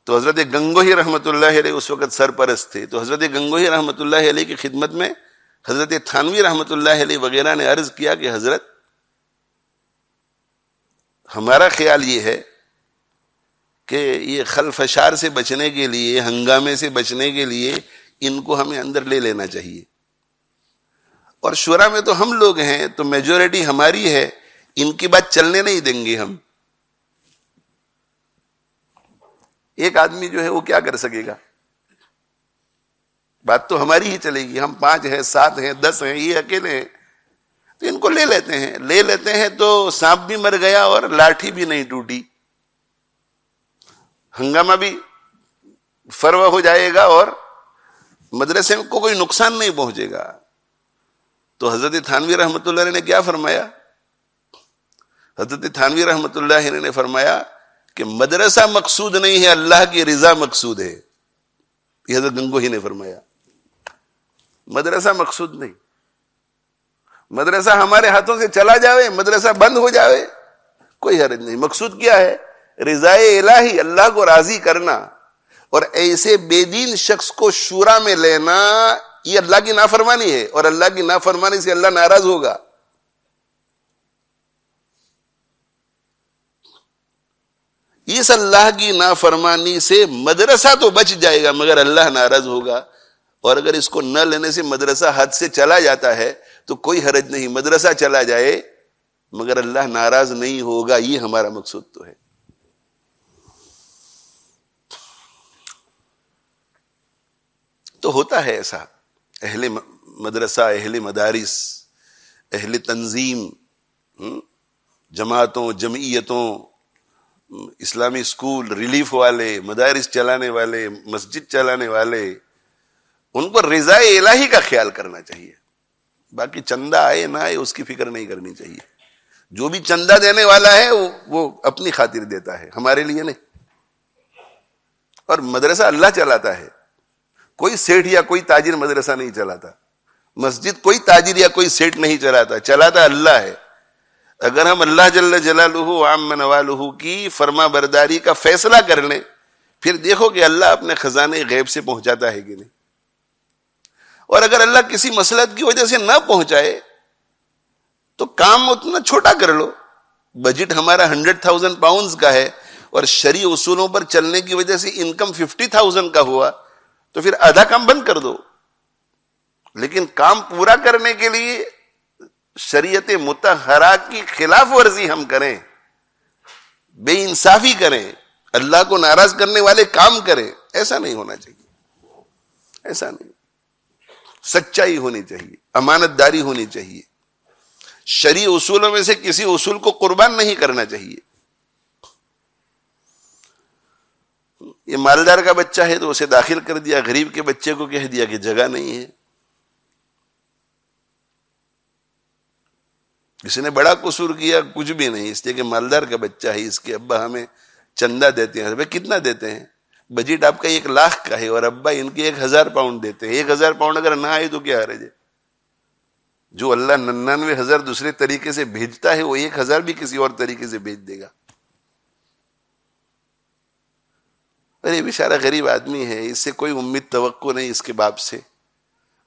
تو حضرت گنگوہی رحمۃ اللہ علیہ اس وقت سرپرست تھے. تو حضرت گنگوہی رحمۃ اللہ علیہ کی خدمت میں حضرت تھانوی رحمۃ اللہ علیہ وغیرہ نے عرض کیا کہ حضرت ہمارا خیال یہ ہے کہ یہ خلفشار سے بچنے کے لیے، ہنگامے سے بچنے کے لیے ان کو ہمیں اندر لے لینا چاہیے. اور شورا میں تو ہم لوگ ہیں تو میجورٹی ہماری ہے، ان کی بات چلنے نہیں دیں گے ہم. ایک آدمی جو ہے وہ کیا کر سکے گا؟ بات تو ہماری ہی چلے گی. ہم 5 ہیں 7 ہیں 10 ہیں، یہ اکیلے ہیں تو ان کو لے لیتے ہیں تو سانپ بھی مر گیا اور لاٹھی بھی نہیں ٹوٹی، ہنگامہ بھی فروا ہو جائے گا اور مدرسے کو کوئی نقصان نہیں پہنچے گا. تو حضرت تھانوی رحمۃ اللہ علیہ نے کیا فرمایا؟ حضرت تھانوی رحمۃ اللہ علیہ نے فرمایا کہ مدرسہ مقصود نہیں ہے، اللہ کی رضا مقصود ہے. یہ حضرت گنگوہی نے فرمایا مدرسہ مقصود نہیں. مدرسہ ہمارے ہاتھوں سے چلا جاوے، مدرسہ بند ہو جاوے، کوئی حرج نہیں. مقصود کیا ہے؟ رضا الہی، اللہ کو راضی کرنا. اور ایسے بے دین شخص کو شورا میں لینا یہ اللہ کی نافرمانی ہے، اور اللہ کی نافرمانی سے اللہ ناراض ہوگا. اس اللہ کی نافرمانی سے مدرسہ تو بچ جائے گا مگر اللہ ناراض ہوگا. اور اگر اس کو نہ لینے سے مدرسہ حد سے چلا جاتا ہے تو کوئی حرج نہیں، مدرسہ چلا جائے مگر اللہ ناراض نہیں ہوگا. یہ ہمارا مقصود تو ہے. تو ہوتا ہے ایسا، اہل مدرسہ، اہل مدارس، اہل تنظیم، جماعتوں، جمعیتوں، اسلامی اسکول، ریلیف والے، مدارس چلانے والے، مسجد چلانے والے، ان کو رضا الہی کا خیال کرنا چاہیے. باقی چندہ آئے نہ آئے اس کی فکر نہیں کرنی چاہیے. جو بھی چندہ دینے والا ہے وہ اپنی خاطر دیتا ہے، ہمارے لیے نہیں. اور مدرسہ اللہ چلاتا ہے، کوئی سیٹھ یا کوئی تاجر مدرسہ نہیں چلاتا. مسجد کوئی تاجر یا کوئی سیٹھ نہیں چلاتا اللہ ہے. اگر ہم اللہ جل جلالہ عام نوالہ کی فرما برداری کا فیصلہ کر لیں پھر دیکھو کہ اللہ اپنے خزانے غیب سے پہنچاتا ہے کہ نہیں. اور اگر اللہ کسی مصلحت کی وجہ سے نہ پہنچائے تو کام اتنا چھوٹا کر لو، بجٹ ہمارا 100,000 پاؤنڈز کا ہے اور شرعی اصولوں پر چلنے کی وجہ سے انکم 50,000 کا ہوا تو پھر آدھا کام بند کر دو. لیکن کام پورا کرنے کے لیے شریعت مطہرہ کی خلاف ورزی ہم کریں, بے انصافی کریں, اللہ کو ناراض کرنے والے کام کریں, ایسا نہیں ہونا چاہیے. ایسا نہیں. سچائی ہونی چاہیے, امانت داری ہونی چاہیے. شرعی اصولوں میں سے کسی اصول کو قربان نہیں کرنا چاہیے. یہ مالدار کا بچہ ہے تو اسے داخل کر دیا, غریب کے بچے کو کہہ دیا کہ جگہ نہیں ہے. کسی نے بڑا قصور کیا, کچھ بھی نہیں, اس لیے کہ مالدار کا بچہ ہے, اس کے ابا ہمیں چندہ دیتے ہیں. کتنا دیتے ہیں؟ بجٹ آپ کا 1,00,000 کا ہے اور ابا ان کے 1,000 پاؤنڈ دیتے ہیں. 1,000 پاؤنڈ اگر نہ آئے تو کیا حرج ہے؟ جو اللہ 99,000 دوسرے طریقے سے بھیجتا ہے وہ 1,000 بھی کسی اور طریقے سے بھیج دے گا. ارے بیچارہ غریب آدمی ہے, اس سے کوئی امید توقع نہیں اس کے باپ سے,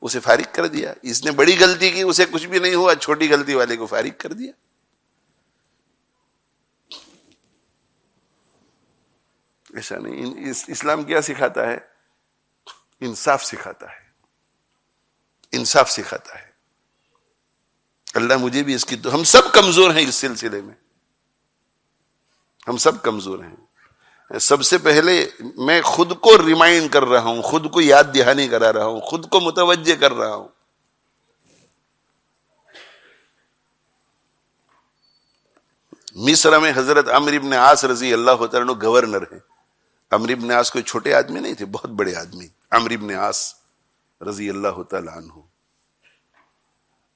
اسے فارغ کر دیا. اس نے بڑی غلطی کی, اسے کچھ بھی نہیں ہوا, چھوٹی غلطی والے کو فارغ کر دیا. ایسا نہیں. اسلام کیا سکھاتا ہے؟ انصاف سکھاتا ہے, انصاف سکھاتا ہے. اللہ مجھے بھی اس کی, ہم سب کمزور ہیں اس سلسلے میں, ہم سب کمزور ہیں. سب سے پہلے میں خود کو ریمائنڈ کر رہا ہوں, خود کو یاد دہانی کرا رہا ہوں, خود کو متوجہ کر رہا ہوں. مصر میں حضرت عمرو بن عاص رضی اللہ تعالیٰ عنہ گورنر ہیں. عمرو بن عاص کوئی چھوٹے آدمی نہیں تھے, بہت بڑے آدمی, عمرو بن عاص رضی اللہ تعالیٰ عنہ.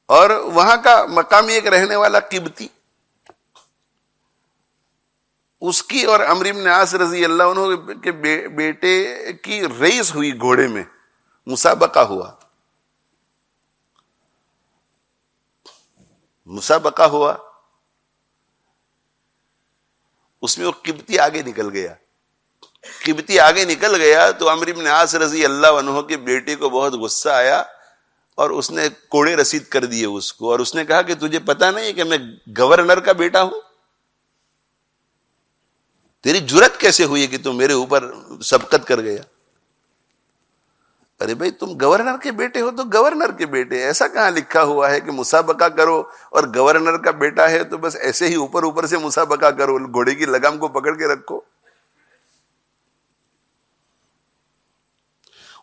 اور وہاں کا مقامی ایک رہنے والا قبطی, اس کی اور عمرو بن عاص رضی اللہ عنہ کے بیٹے کی ریس ہوئی, گھوڑے میں مسابقہ ہوا. مسابقہ ہوا, اس میں وہ قبطی آگے نکل گیا. قبطی آگے نکل گیا تو عمرو بن عاص رضی اللہ عنہ کے بیٹے کو بہت غصہ آیا اور اس نے کوڑے رسید کر دیے اس کو, اور اس نے کہا کہ تجھے پتا نہیں کہ میں گورنر کا بیٹا ہوں؟ تیری جرت کیسے ہوئی کہ تم میرے اوپر سبقت کر گیا؟ ارے بھائی تم گورنر کے بیٹے ہو تو گورنر کے بیٹے, ایسا کہاں لکھا ہوا ہے کہ مسابقہ کرو اور گورنر کا بیٹا ہے تو بس ایسے ہی اوپر اوپر سے مسابقہ کرو, گھوڑے کی لگام کو پکڑ کے رکھو.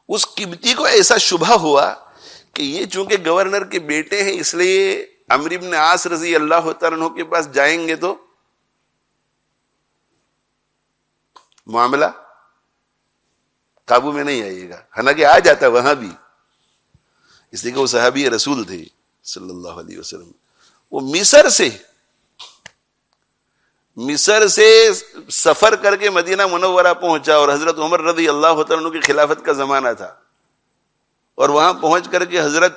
اس قبطی کو ایسا شبہ ہوا کہ یہ چونکہ گورنر کے بیٹے ہیں اس لیے عمرو بن عاص رضی اللہ تعالیٰ عنہ کے پاس جائیں گے تو معاملہ قابو میں نہیں آئے گا. حالانکہ آ جاتا وہاں بھی, اس لیے کہ وہ صحابی رسول تھے صلی اللہ علیہ وسلم. وہ مصر سے سفر کر کے مدینہ منورہ پہنچا, اور حضرت عمر رضی اللہ تعالیٰ عنہ کی خلافت کا زمانہ تھا, اور وہاں پہنچ کر کے حضرت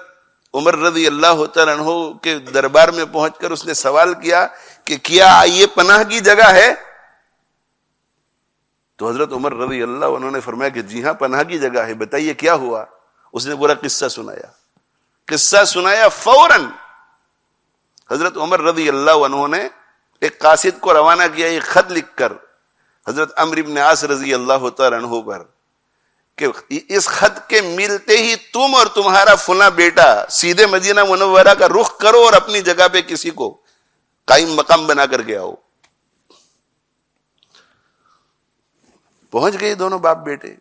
عمر رضی اللہ تعالیٰ عنہ کے دربار میں پہنچ کر اس نے سوال کیا کہ کیا یہ پناہ کی جگہ ہے؟ تو حضرت عمر رضی اللہ عنہ نے فرمایا کہ جی ہاں پناہ کی جگہ ہے, بتائیے کیا ہوا. اس نے پورا قصہ سنایا. فوراً حضرت عمر رضی اللہ عنہ نے ایک قاصد کو روانہ کیا, ایک خط لکھ کر حضرت عمرو بن عاص رضی اللہ تعالیٰ عنہ پر کہ اس خط کے ملتے ہی تم اور تمہارا فلاں بیٹا سیدھے مدینہ منورہ کا رخ کرو اور اپنی جگہ پہ کسی کو قائم مقام بنا کر کے آؤ. پہنچ گئے دونوں باپ بیٹے.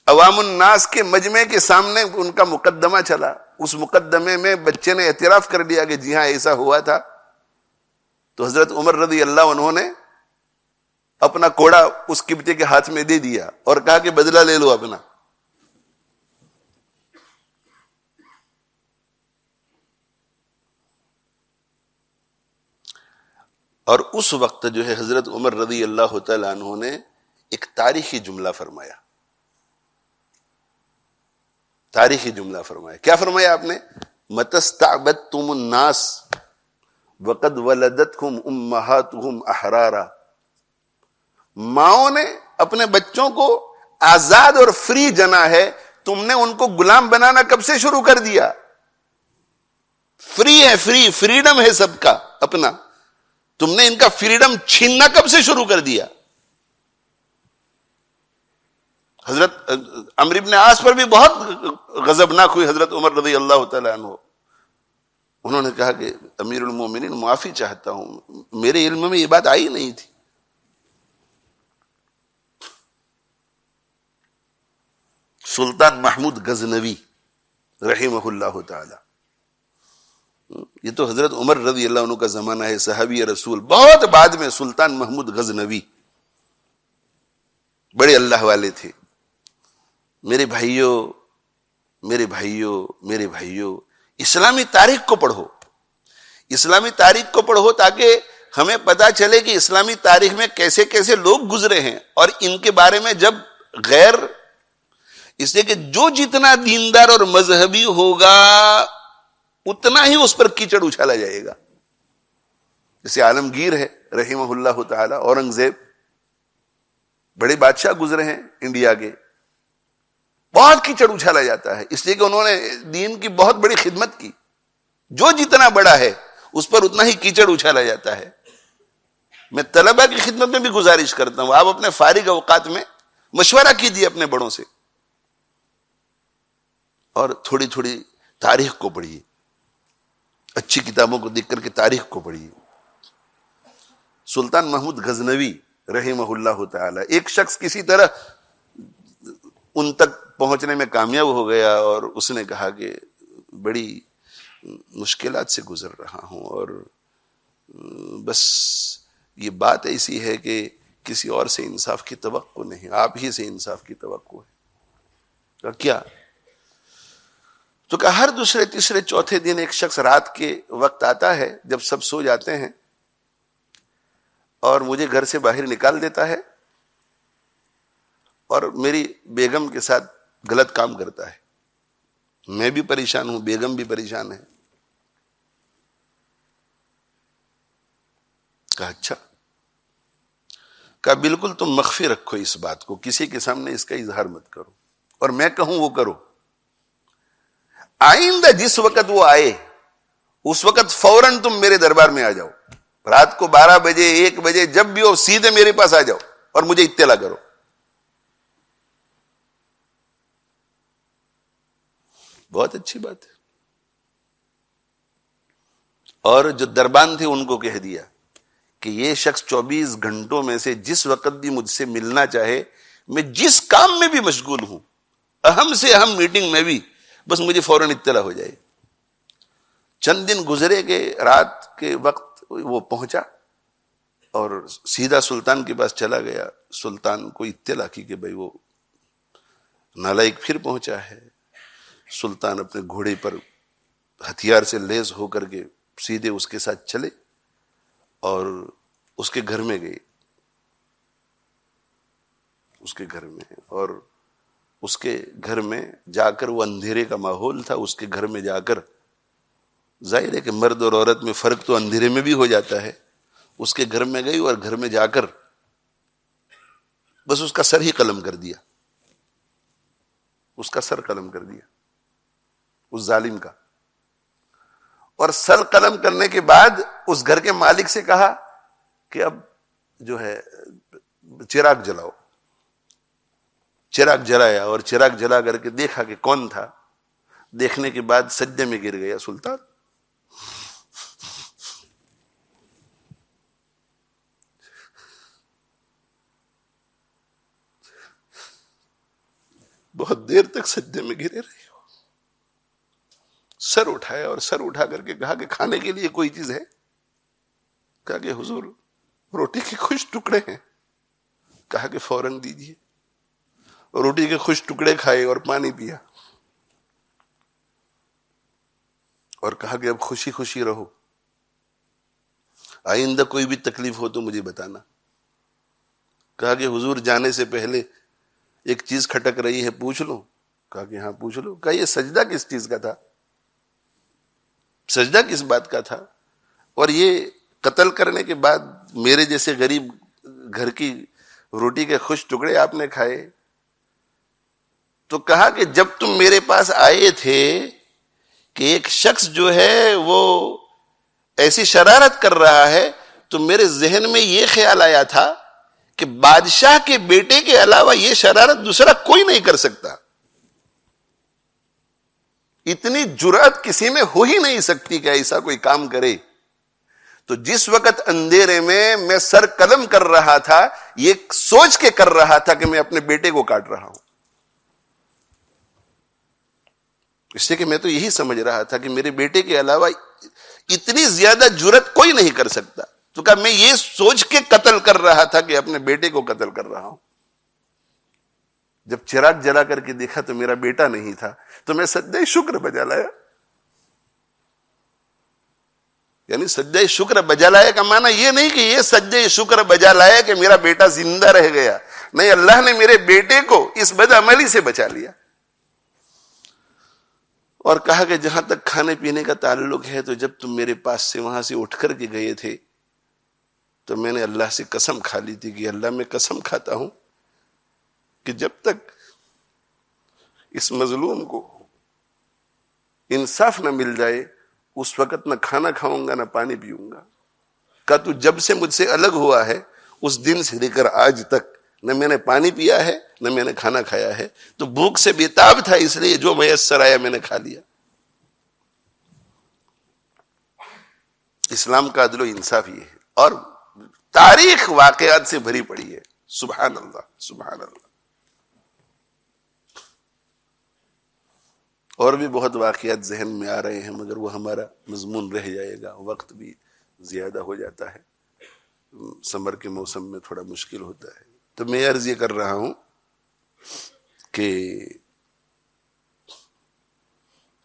عوام الناس کے مجمع کے سامنے ان کا مقدمہ چلا. اس مقدمے میں بچے نے اعتراف کر لیا کہ جی ہاں ایسا ہوا تھا. تو حضرت عمر رضی اللہ عنہ نے اپنا کوڑا اس قبطی کے ہاتھ میں دے دیا اور کہا کہ بدلہ لے لو اپنا. اور اس وقت جو ہے حضرت عمر رضی اللہ تعالی عنہ نے ایک تاریخی جملہ فرمایا. کیا فرمایا آپ نے؟ متستعبدتم الناس وقد ولدتهم امہاتهم احرارا. ماؤں نے اپنے بچوں کو آزاد اور فری جنا ہے, تم نے ان کو غلام بنانا کب سے شروع کر دیا؟ فری ہے, فریڈم ہے سب کا اپنا, تم نے ان کا فریڈم چھیننا کب سے شروع کر دیا؟ حضرت عمرو بن عاص پر بھی بہت غضبناک ہوئی حضرت عمر رضی اللہ تعالی عنہ. انہوں نے کہا کہ امیر المومنین معافی چاہتا ہوں، میرے علم میں یہ بات آئی نہیں تھی. سلطان محمود غزنوی رحمہ اللہ تعالی، یہ تو حضرت عمر رضی اللہ عنہ کا زمانہ ہے، صحابی رسول. بہت بعد میں سلطان محمود غزنوی بڑے اللہ والے تھے. میرے بھائیوں اسلامی تاریخ کو پڑھو، اسلامی تاریخ کو پڑھو تاکہ ہمیں پتا چلے کہ اسلامی تاریخ میں کیسے کیسے لوگ گزرے ہیں، اور ان کے بارے میں جب غیر، اس لیے کہ جو جتنا دیندار اور مذہبی ہوگا اتنا ہی اس پر کیچڑ اچھالا جائے گا. جیسے عالمگیر ہے رحمہ اللہ تعالی، اورنگزیب، بڑے بادشاہ گزرے ہیں انڈیا کے، بہت کیچڑ اچھالا جاتا ہے، اس لیے کہ انہوں نے دین کی بہت بڑی خدمت کی. جو جتنا بڑا ہے اس پر اتنا ہی کیچڑ اچھالا جاتا ہے. میں طلبہ کی خدمت میں بھی گزارش کرتا ہوں، آپ اپنے فارغ اوقات میں مشورہ کیجیے اپنے بڑوں سے، اور تھوڑی تھوڑی تاریخ کو پڑھیے، اچھی کتابوں کو دیکھ کر کے تاریخ کو پڑھیے. سلطان محمود غزنوی رحمہ اللہ تعالی، ایک شخص کسی طرح ان تک پہنچنے میں کامیاب ہو گیا، اور اس نے کہا کہ بڑی مشکلات سے گزر رہا ہوں، اور بس یہ بات ایسی ہے کہ کسی اور سے انصاف کی توقع نہیں، آپ ہی سے انصاف کی توقع ہے. کیا؟ تو کہا ہر دوسرے تیسرے چوتھے دن ایک شخص رات کے وقت آتا ہے جب سب سو جاتے ہیں، اور مجھے گھر سے باہر نکال دیتا ہے، اور میری بیگم کے ساتھ غلط کام کرتا ہے. میں بھی پریشان ہوں، بیگم بھی پریشان ہے. کہا اچھا. کہا بالکل تم مخفی رکھو اس بات کو، کسی کے سامنے اس کا اظہار مت کرو، اور میں کہوں وہ کرو. آئندہ جس وقت وہ آئے اس وقت فوراً تم میرے دربار میں آ جاؤ، رات کو 12 بجے 1 بجے جب بھی ہو سیدھے میرے پاس آ جاؤ اور مجھے اطلاع کرو. بہت اچھی بات ہے. اور جو دربان تھے ان کو کہہ دیا کہ یہ شخص 24 گھنٹوں میں سے جس وقت بھی مجھ سے ملنا چاہے، میں جس کام میں بھی مشغول ہوں، اہم سے اہم میٹنگ میں بھی، بس مجھے فوراً اطلاع ہو جائے. چند دن گزرے کہ رات کے وقت وہ پہنچا اور سیدھا سلطان کے پاس چلا گیا. سلطان کو اطلاع کی کہ بھئی وہ نالائق پھر پہنچا ہے. سلطان اپنے گھوڑے پر ہتھیار سے لیس ہو کر کے سیدھے اس کے ساتھ چلے اور اس کے گھر میں گئے. اس کے گھر میں، اور اس کے گھر میں جا کر، وہ اندھیرے کا ماحول تھا، اس کے گھر میں جا کر، ظاہر ہے کہ مرد اور عورت میں فرق تو اندھیرے میں بھی ہو جاتا ہے. اس کے گھر میں گئی اور گھر میں جا کر بس اس کا سر ہی قلم کر دیا، اس کا سر قلم کر دیا اس ظالم کا. اور سر قلم کرنے کے بعد اس گھر کے مالک سے کہا کہ اب جو ہے چراغ جلاؤ. چراغ جلایا اور چراغ جلا کر کے دیکھا کہ کون تھا. دیکھنے کے بعد سجدے میں گر گیا سلطان. بہت دیر تک سجدے میں گرے رہے. سر اٹھایا اور سر اٹھا کر کے کہا کہ کھانے کے لیے کوئی چیز ہے؟ کہا کہ حضور روٹی کے کچھ ٹکڑے ہیں. کہا کہ فوراً دیجیے. روٹی کے کچھ ٹکڑے کھائے اور پانی پیا اور کہا کہ اب خوشی خوشی رہو، آئندہ کوئی بھی تکلیف ہو تو مجھے بتانا. کہا کہ حضور جانے سے پہلے ایک چیز کھٹک رہی ہے، پوچھ لوں؟ کہا کہ ہاں پوچھ لو. کہا یہ سجدہ کس چیز کا تھا؟ سجدہ کس بات کا تھا؟ اور یہ قتل کرنے کے بعد میرے جیسے غریب گھر کی روٹی کے خوش ٹکڑے آپ نے کھائے؟ تو کہا کہ جب تم میرے پاس آئے تھے کہ ایک شخص جو ہے وہ ایسی شرارت کر رہا ہے، تو میرے ذہن میں یہ خیال آیا تھا کہ بادشاہ کے بیٹے کے علاوہ یہ شرارت دوسرا کوئی نہیں کر سکتا. اتنی جرأت کسی میں ہو ہی نہیں سکتی کہ ایسا کوئی کام کرے. تو جس وقت اندھیرے میں سر قلم کر رہا تھا، یہ سوچ کے کر رہا تھا کہ میں اپنے بیٹے کو کاٹ رہا ہوں. اس لیے کہ میں تو یہی سمجھ رہا تھا کہ میرے بیٹے کے علاوہ اتنی زیادہ جرأت کوئی نہیں کر سکتا. تو کہا میں یہ سوچ کے قتل کر رہا تھا کہ اپنے بیٹے کو قتل کر رہا ہوں. جب چراغ جلا کر کے دیکھا تو میرا بیٹا نہیں تھا، تو میں سجدہ شکر بجا لایا. یعنی سجدہ شکر بجا لایا کا معنی یہ نہیں کہ یہ سجدہ شکر بجا لایا کہ میرا بیٹا زندہ رہ گیا. نہیں، اللہ نے میرے بیٹے کو اس بدعملی سے بچا لیا. اور کہا کہ جہاں تک کھانے پینے کا تعلق ہے، تو جب تم میرے پاس سے وہاں سے اٹھ کر کے گئے تھے تو میں نے اللہ سے قسم کھا لی تھی کہ اللہ میں قسم کھاتا ہوں کہ جب تک اس مظلوم کو انصاف نہ مل جائے اس وقت نہ کھانا کھاؤں گا نہ پانی پیوں گا. کہ تو جب سے مجھ سے الگ ہوا ہے اس دن سے لے کر آج تک نہ میں نے پانی پیا ہے نہ میں نے کھانا کھایا ہے. تو بھوک سے بےتاب تھا، اس لیے جو میسر آیا میں نے کھا لیا. اسلام کا عدل و انصاف یہ ہے، اور تاریخ واقعات سے بھری پڑی ہے. سبحان اللہ، سبحان اللہ. اور بھی بہت واقعات ذہن میں آ رہے ہیں، مگر وہ ہمارا مضمون رہ جائے گا، وقت بھی زیادہ ہو جاتا ہے. سمر کے موسم میں تھوڑا مشکل ہوتا ہے. تو میں عرض یہ کر رہا ہوں کہ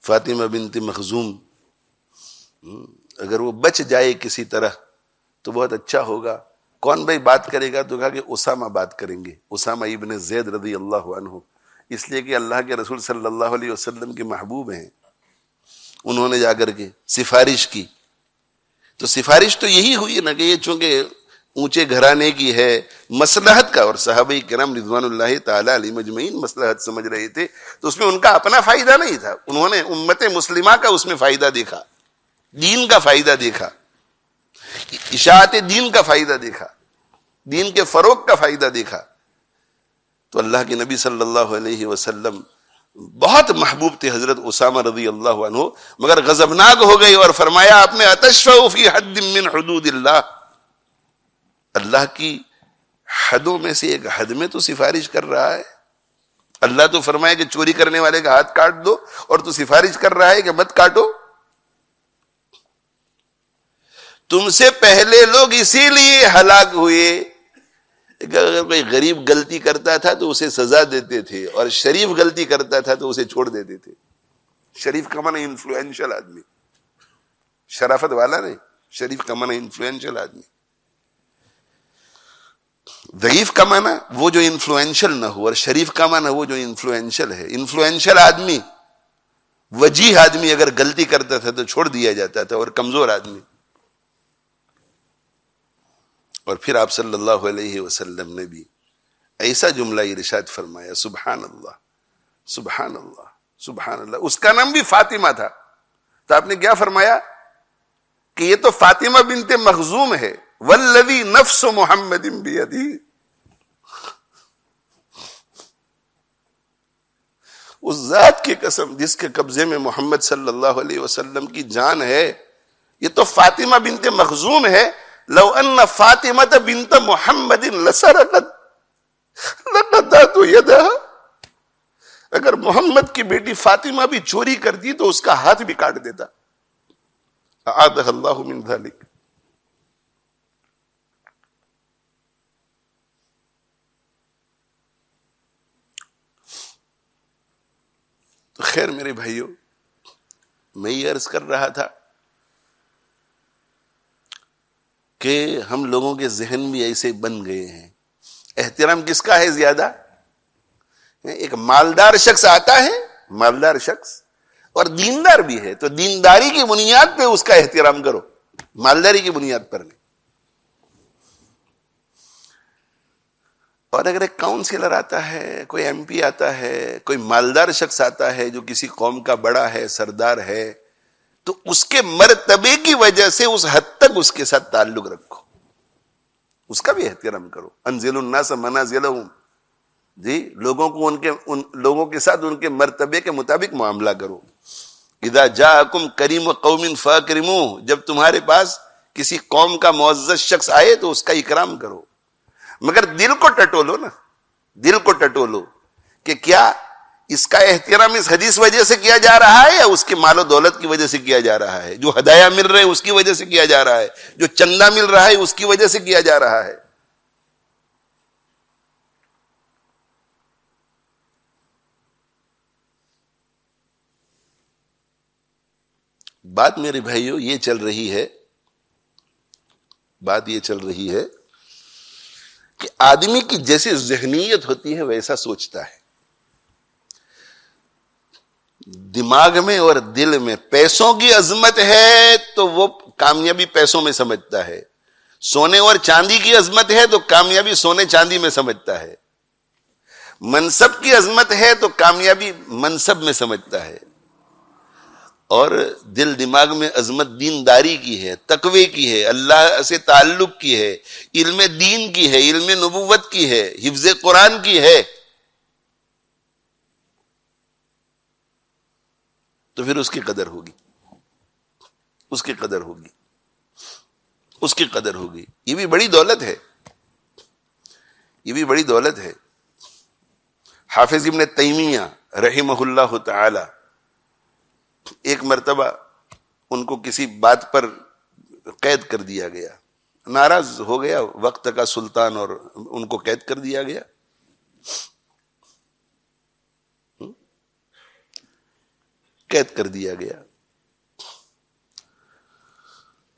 فاطمہ بنت مخزوم اگر وہ بچ جائے کسی طرح تو بہت اچھا ہوگا. کون بھائی بات کرے گا؟ تو کہا کہ اسامہ بات کریں گے، اسامہ ابن زید رضی اللہ عنہ. اس لیے کہ اللہ کے رسول صلی اللہ علیہ وسلم کے محبوب ہیں. انہوں نے جا کر کے سفارش کی، تو سفارش تو یہی ہوئی نا کہ یہ چونکہ اونچے گھرانے کی ہے، مصلحت کا، اور صحابہ کرام رضوان اللہ تعالی علیہ مجمعین مصلحت سمجھ رہے تھے، تو اس میں ان کا اپنا فائدہ نہیں تھا. انہوں نے امت مسلمہ کا اس میں فائدہ دیکھا، دین کا فائدہ دیکھا، اشاعت دین کا فائدہ دیکھا، دین کے فروغ کا فائدہ دیکھا. تو اللہ کے نبی صلی اللہ علیہ وسلم بہت محبوب تھے حضرت اسامہ رضی اللہ عنہ، مگر غضبناک ہو گئی اور فرمایا آپ نے اتشفع فی حد من حدود اللہ، اللہ کی حدوں میں سے ایک حد میں تو سفارش کر رہا ہے. اللہ تو فرمایا کہ چوری کرنے والے کا ہاتھ کاٹ دو، اور تو سفارش کر رہا ہے کہ مت کاٹو. تم سے پہلے لوگ اسی لیے ہلاک ہوئے کہ اگر کوئی غریب غلطی کرتا تھا تو اسے سزا دیتے تھے، اور شریف غلطی کرتا تھا تو اسے چھوڑ دیتے تھے. شریف کا معنی انفلوئنشل آدمی، شرافت والا نہیں. شریف کا معنی انفلوئنشل آدمی. ضعیف کا معنی وہ جو انفلوئنشل نہ ہو، اور شریف کا معنی وہ جو انفلوئنشل ہے. انفلوئنشل آدمی، وجیح آدمی اگر غلطی کرتا تھا تو چھوڑ دیا جاتا تھا، اور کمزور آدمی. اور پھر آپ صلی اللہ علیہ وسلم نے بھی ایسا جملہ ارشاد فرمایا، سبحان اللہ، سبحان اللہ، سبحان اللہ. اس کا نام بھی فاطمہ تھا، تو آپ نے کیا فرمایا کہ یہ تو فاطمہ بنت مخزوم ہے. والذی نفس محمد بیدی، اس ذات کی قسم جس کے قبضے میں محمد صلی اللہ علیہ وسلم کی جان ہے، یہ تو فاطمہ بنت مخزوم ہے. لو ان فاطمہ بنت محمد لسرقت لقطعت یدها، اگر محمد کی بیٹی فاطمہ بھی چوری کرتی تو اس کا ہاتھ بھی کاٹ دیتا. اعاذہ اللہ من ذلک. تو خیر میرے بھائیوں، میں یہ عرض کر رہا تھا کہ ہم لوگوں کے ذہن بھی ایسے بن گئے ہیں. احترام کس کا ہے زیادہ؟ ایک مالدار شخص آتا ہے، مالدار شخص، اور دیندار بھی ہے، تو دینداری کی بنیاد پہ اس کا احترام کرو، مالداری کی بنیاد پر نہیں. اور اگر ایک کاؤنسلر آتا ہے، کوئی ایم پی آتا ہے، کوئی مالدار شخص آتا ہے جو کسی قوم کا بڑا ہے، سردار ہے، تو اس کے مرتبے کی وجہ سے اس حد تک اس کے ساتھ تعلق رکھو. اس کا بھی احترام کرو. انزل الناس منازلہم، جی لوگوں کو ان لوگوں کے ساتھ ان کے مرتبے کے مطابق معاملہ کرو. اذا جاءکم کریم قوم فاکرموہ، جب تمہارے پاس کسی قوم کا معزز شخص آئے تو اس کا اکرام کرو. مگر دل کو ٹٹولو نا، دل کو ٹٹولو کہ کیا اس کا احترام اس حدیث وجہ سے کیا جا رہا ہے یا اس کے مال و دولت کی وجہ سے کیا جا رہا ہے، جو ہدایہ مل رہے ہیں اس کی وجہ سے کیا جا رہا ہے، جو چندہ مل رہا ہے اس کی وجہ سے کیا جا رہا ہے. بات میرے بھائیوں یہ چل رہی ہے، بات یہ چل رہی ہے کہ آدمی کی جیسی ذہنیت ہوتی ہے ویسا سوچتا ہے. دماغ میں اور دل میں پیسوں کی عظمت ہے تو وہ کامیابی پیسوں میں سمجھتا ہے، سونے اور چاندی کی عظمت ہے تو کامیابی سونے چاندی میں سمجھتا ہے، منصب کی عظمت ہے تو کامیابی منصب میں سمجھتا ہے. اور دل دماغ میں عظمت دینداری کی ہے، تقوی کی ہے، اللہ سے تعلق کی ہے، علم دین کی ہے، علم نبوت کی ہے، حفظ قرآن کی ہے، تو پھر اس کی قدر ہوگی، اس کی قدر ہوگی، اس کی قدر ہوگی. یہ بھی بڑی دولت ہے، یہ بھی بڑی دولت ہے. حافظ ابن تیمیہ رحمہ اللہ تعالی، ایک مرتبہ ان کو کسی بات پر قید کر دیا گیا، ناراض ہو گیا وقت کا سلطان اور ان کو قید کر دیا گیا. قید کر دیا گیا،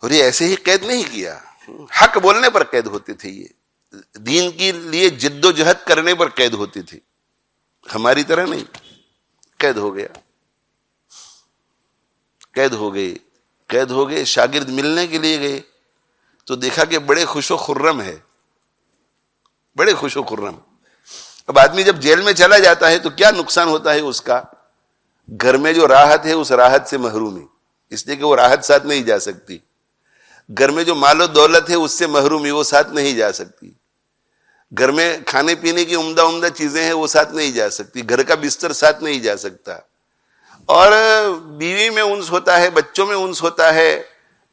اور یہ ایسے ہی قید نہیں کیا، حق بولنے پر قید ہوتے تھے، یہ دین کے لیے جد و جہد کرنے پر قید ہوتی تھی، ہماری طرح نہیں. قید ہو گیا، قید ہو گئے، قید ہو گئے. شاگرد ملنے کے لیے گئے تو دیکھا کہ بڑے خوش و خرم ہے، بڑے خوش و خرم. اب آدمی جب جیل میں چلا جاتا ہے تو کیا نقصان ہوتا ہے اس کا؟ گھر میں جو راحت ہے اس راحت سے محرومی، اس لیے کہ وہ راحت ساتھ نہیں جا سکتی. گھر میں جو مال و دولت ہے اس سے محرومی، وہ ساتھ نہیں جا سکتی. گھر میں کھانے پینے کی عمدہ عمدہ چیزیں ہیں وہ ساتھ نہیں جا سکتی. گھر کا بستر ساتھ نہیں جا سکتا. اور بیوی میں انس ہوتا ہے، بچوں میں انس ہوتا ہے،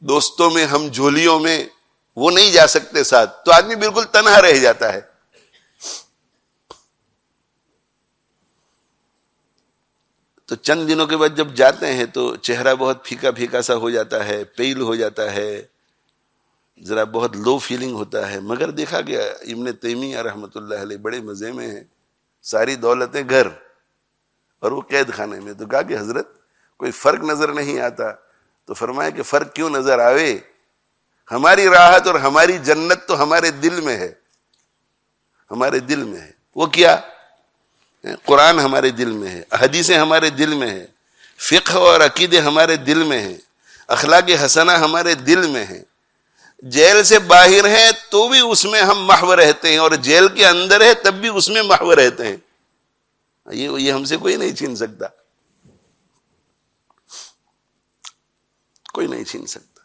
دوستوں میں، ہم جھولیوں میں، وہ نہیں جا سکتے ساتھ، تو آدمی بالکل تنہا رہ جاتا ہے. تو چند دنوں کے بعد جب جاتے ہیں تو چہرہ بہت پھیکا پھیکا سا ہو جاتا ہے، پیل ہو جاتا ہے، ذرا بہت لو فیلنگ ہوتا ہے. مگر دیکھا گیا ابن تیمیہ رحمۃ اللہ علیہ بڑے مزے میں ہیں، ساری دولتیں گھر اور وہ قید خانے میں. تو کہا کہ حضرت کوئی فرق نظر نہیں آتا. تو فرمایا کہ فرق کیوں نظر آوے، ہماری راحت اور ہماری جنت تو ہمارے دل میں ہے، ہمارے دل میں ہے. وہ کیا؟ قرآن ہمارے دل میں ہے، حدیثیں ہمارے دل میں ہے، فقہ اور عقیدے ہمارے دل میں ہیں، اخلاق حسنہ ہمارے دل میں ہے. جیل سے باہر ہیں تو بھی اس میں ہم محو رہتے ہیں، اور جیل کے اندر ہے تب بھی اس میں محو رہتے ہیں. یہ ہم سے کوئی نہیں چھین سکتا، کوئی نہیں چھین سکتا.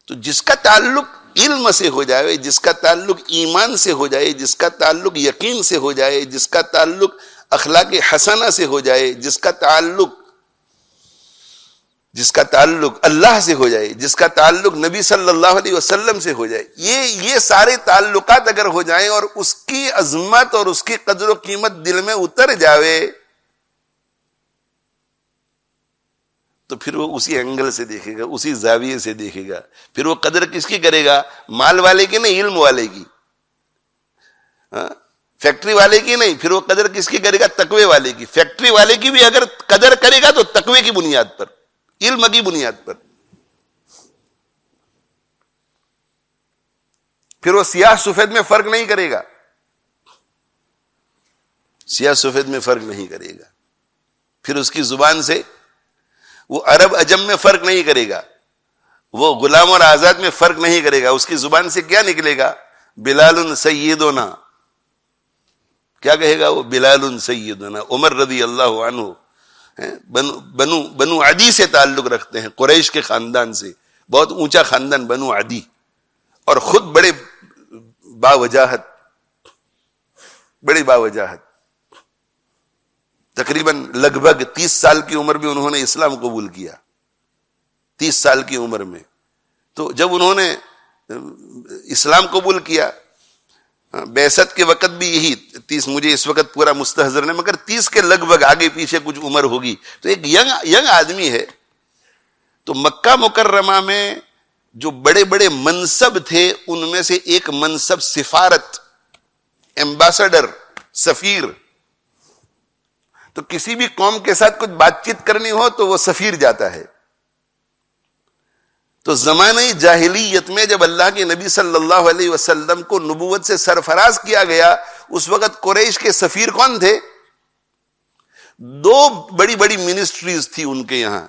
تو جس کا تعلق علم سے ہو جائے، جس کا تعلق ایمان سے ہو جائے، جس کا تعلق یقین سے ہو جائے، جس کا تعلق اخلاق حسنہ سے ہو جائے، جس کا تعلق اللہ سے ہو جائے، جس کا تعلق نبی صلی اللہ علیہ وسلم سے ہو جائے، یہ سارے تعلقات اگر ہو جائیں اور اس کی عظمت اور اس کی قدر و قیمت دل میں اتر جاوے، تو پھر وہ اسی اینگل سے دیکھے گا، اسی زاویے سے دیکھے گا. پھر وہ قدر کس کی کرے گا؟ مال والے کی نہیں، علم والے کی. فیکٹری والے کی نہیں، پھر وہ قدر کس کی کرے گا؟ تقوی والے کی. فیکٹری والے کی بھی اگر قدر کرے گا تو تقوی کی بنیاد پر، علم کی بنیاد پر. پھر وہ سیاہ سفید میں فرق نہیں کرے گا، سیاہ سفید میں فرق نہیں کرے گا. پھر اس کی زبان سے وہ عرب عجم میں فرق نہیں کرے گا، وہ غلام اور آزاد میں فرق نہیں کرے گا. اس کی زبان سے کیا نکلے گا؟ بلال سیدنا. کیا کہے گا وہ؟ بلال سیدنا. عمر رضی اللہ عنہ بنو عدی سے تعلق رکھتے ہیں، قریش کے خاندان سے، بہت اونچا خاندان بنو عدی، اور خود بڑے باوجاہت، بڑی باوجاہت، تقریباً لگ بھگ 30 سال کی عمر میں انہوں نے اسلام قبول کیا، 30 سال کی عمر میں. تو جب انہوں نے اسلام قبول کیا، بعثت کے وقت بھی یہی 30، مجھے اس وقت پورا مستحضر نہیں، مگر 30 کے لگ بھگ آگے پیچھے کچھ عمر ہوگی. تو ایک ینگ آدمی ہے. تو مکہ مکرمہ میں جو بڑے بڑے منصب تھے ان میں سے ایک منصب سفارت، ایمبیسڈر، سفیر. تو کسی بھی قوم کے ساتھ کچھ بات چیت کرنی ہو تو وہ سفیر جاتا ہے. تو زمانہ جاہلیت میں جب اللہ کے نبی صلی اللہ علیہ وسلم کو نبوت سے سرفراز کیا گیا، اس وقت قریش کے سفیر کون تھے؟ 2 بڑی بڑی منسٹریز تھی ان کے یہاں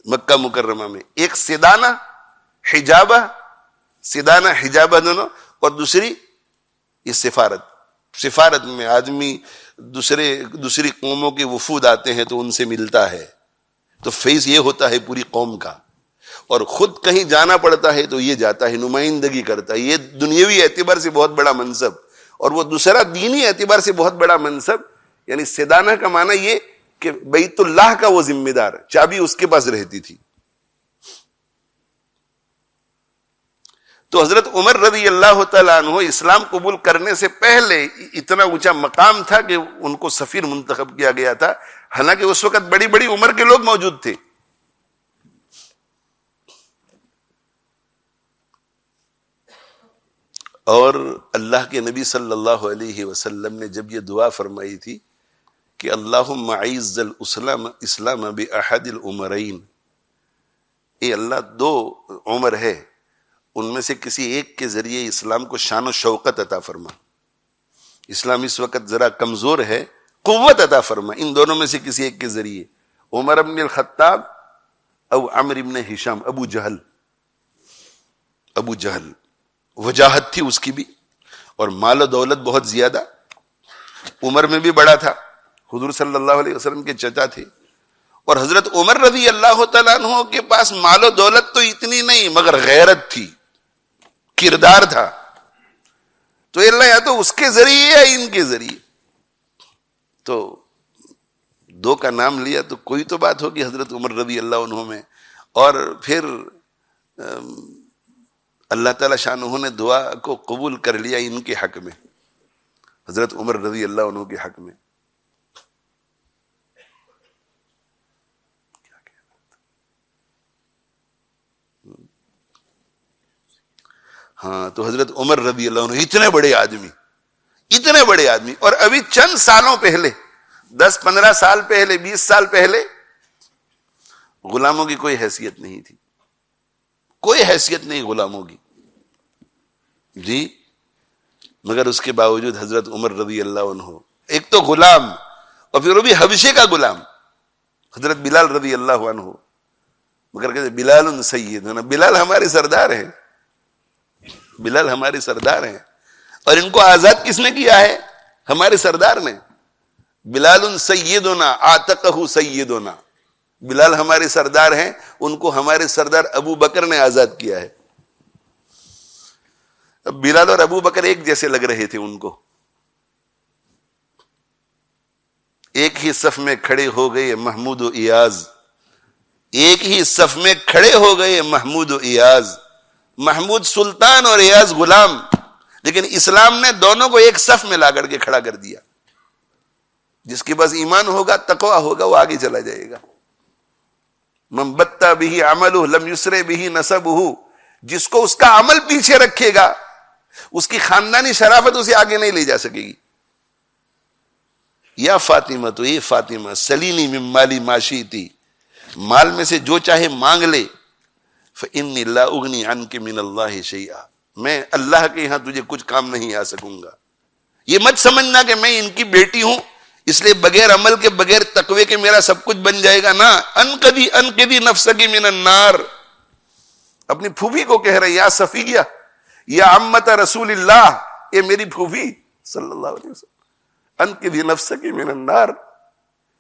مکہ مکرمہ میں. ایک سیدانہ حجابہ دونوں، اور دوسری یہ سفارت. سفارت میں آدمی دوسری قوموں کے وفود آتے ہیں تو ان سے ملتا ہے، تو فیض یہ ہوتا ہے پوری قوم کا. اور خود کہیں جانا پڑتا ہے تو یہ جاتا ہے، نمائندگی کرتا ہے. یہ دنیاوی اعتبار سے بہت بڑا منصب، اور وہ دوسرا دینی اعتبار سے بہت بڑا منصب. یعنی سیدانہ کا معنی یہ کہ بیت اللہ کا وہ ذمہ دار، چابی اس کے پاس رہتی تھی. تو حضرت عمر رضی اللہ تعالیٰ عنہ اسلام قبول کرنے سے پہلے اتنا اونچا مقام تھا کہ ان کو سفیر منتخب کیا گیا تھا، حالانکہ اس وقت بڑی بڑی عمر کے لوگ موجود تھے. اور اللہ کے نبی صلی اللہ علیہ وسلم نے جب یہ دعا فرمائی تھی کہ اللہم اعز الاسلام باحد العمرین، اے اللہ 2 عمر ہے، ان میں سے کسی ایک کے ذریعے اسلام کو شان و شوکت عطا فرما. اسلام اس وقت ذرا کمزور ہے، قوت عطا فرما ان دونوں میں سے کسی ایک کے ذریعے. عمر بن الخطاب او عمرو بن ہشام، ابو جہل وجاہت تھی اس کی بھی، اور مال و دولت بہت زیادہ. عمر میں بھی بڑا تھا، حضور صلی اللہ علیہ وسلم کے چچا تھے. اور حضرت عمر رضی اللہ تعالیٰ عنہ کے پاس مال و دولت تو اتنی نہیں، مگر غیرت تھی، کردار تھا. تو اللہ یا تو اس کے ذریعے یا ان کے ذریعے. تو 2 کا نام لیا تو کوئی تو بات ہوگی حضرت عمر رضی اللہ عنہ میں. اور پھر اللہ تعالیٰ شانہ نے دعا کو قبول کر لیا ان کے حق میں، حضرت عمر رضی اللہ عنہ کے حق میں. ہاں، تو حضرت عمر رضی اللہ عنہ اتنے بڑے آدمی، اور ابھی چند سالوں پہلے، 10-15 سال پہلے، 20 سال پہلے غلاموں کی کوئی حیثیت نہیں تھی، کوئی حیثیت نہیں غلاموں کی جی. مگر اس کے باوجود حضرت عمر رضی اللہ عنہ ایک تو غلام، اور پھر وہ بھی حبشے کا غلام، حضرت بلال رضی اللہ عنہ. مگر کہتے بلال سیدنا، بلال ہمارے سردار ہیں، بلال ہمارے سردار ہیں. اور ان کو آزاد کس نے کیا ہے؟ ہمارے سردار نے. بلال سیدنا آتقہ سیدنا، بلال ہمارے سردار ہیں، ان کو ہمارے سردار ابو بکر نے آزاد کیا ہے. اب بلال اور ابو بکر ایک جیسے لگ رہے تھے ان کو، ایک ہی صف میں کھڑے ہو گئے محمود و ایاز، ایک ہی صف میں کھڑے ہو گئے محمود و ایاز. محمود سلطان اور ایاز غلام، لیکن اسلام نے دونوں کو ایک صف میں لا کر کے کھڑا کر دیا. جس کے پاس ایمان ہوگا، تقوی ہوگا، وہ آگے چلا جائے گا. من بطا بہ عملہ لم یسرع بہ نسبہ، جس کو اس کا عمل پیچھے رکھے گا، اس کی خاندانی شرافت اسے آگے نہیں لے جا سکے گی. یا فاطمہ، تو یہ فاطمہ سلینی من مالی ما شئتی، مال میں سے جو چاہے مانگ لے. فإنی لا اغنی عنک من اللہ شیئا، میں اللہ کے یہاں تجھے کچھ کام نہیں آ سکوں گا. یہ مت سمجھنا کہ میں ان کی بیٹی ہوں اس لیے بغیر عمل کے، بغیر تقوی کے میرا سب کچھ بن جائے گا. نہ، انقذی نفسک من النار. اپنی پھوپھی کو کہہ رہے یا صفیہ یا عمت رسول اللہ، یہ میری پھوپھی صلی اللہ علیہ وسلم، انقذی نفسک من النار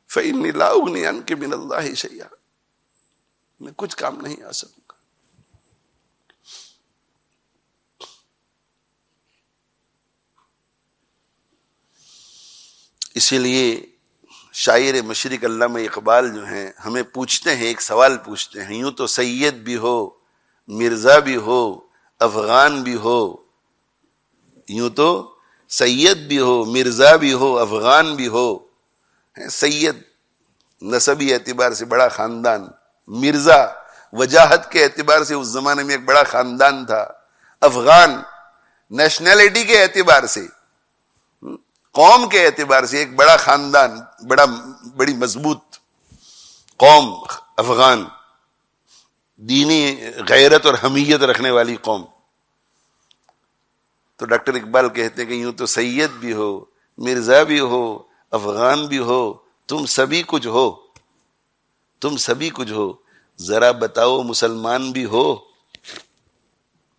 فإنی لا اغنی عنک من اللہ شیئا، میں کچھ کام نہیں آ سکوں گا. اسی لیے شاعر مشرق علامہ اقبال جو ہیں ہمیں پوچھتے ہیں، ایک سوال پوچھتے ہیں، یوں تو سید بھی ہو، مرزا بھی ہو، افغان بھی ہو، یوں تو سید بھی ہو، مرزا بھی ہو، افغان بھی ہو. سید نسبی اعتبار سے بڑا خاندان، مرزا وجاہت کے اعتبار سے اس زمانے میں ایک بڑا خاندان تھا، افغان نیشنلٹی کے اعتبار سے، قوم کے اعتبار سے ایک بڑا خاندان، بڑی مضبوط قوم افغان، دینی غیرت اور حمیت رکھنے والی قوم. تو ڈاکٹر اقبال کہتے ہیں کہ یوں تو سید بھی ہو، مرزا بھی ہو، افغان بھی ہو، تم سبھی کچھ ہو، تم سبھی کچھ ہو، ذرا بتاؤ مسلمان بھی ہو،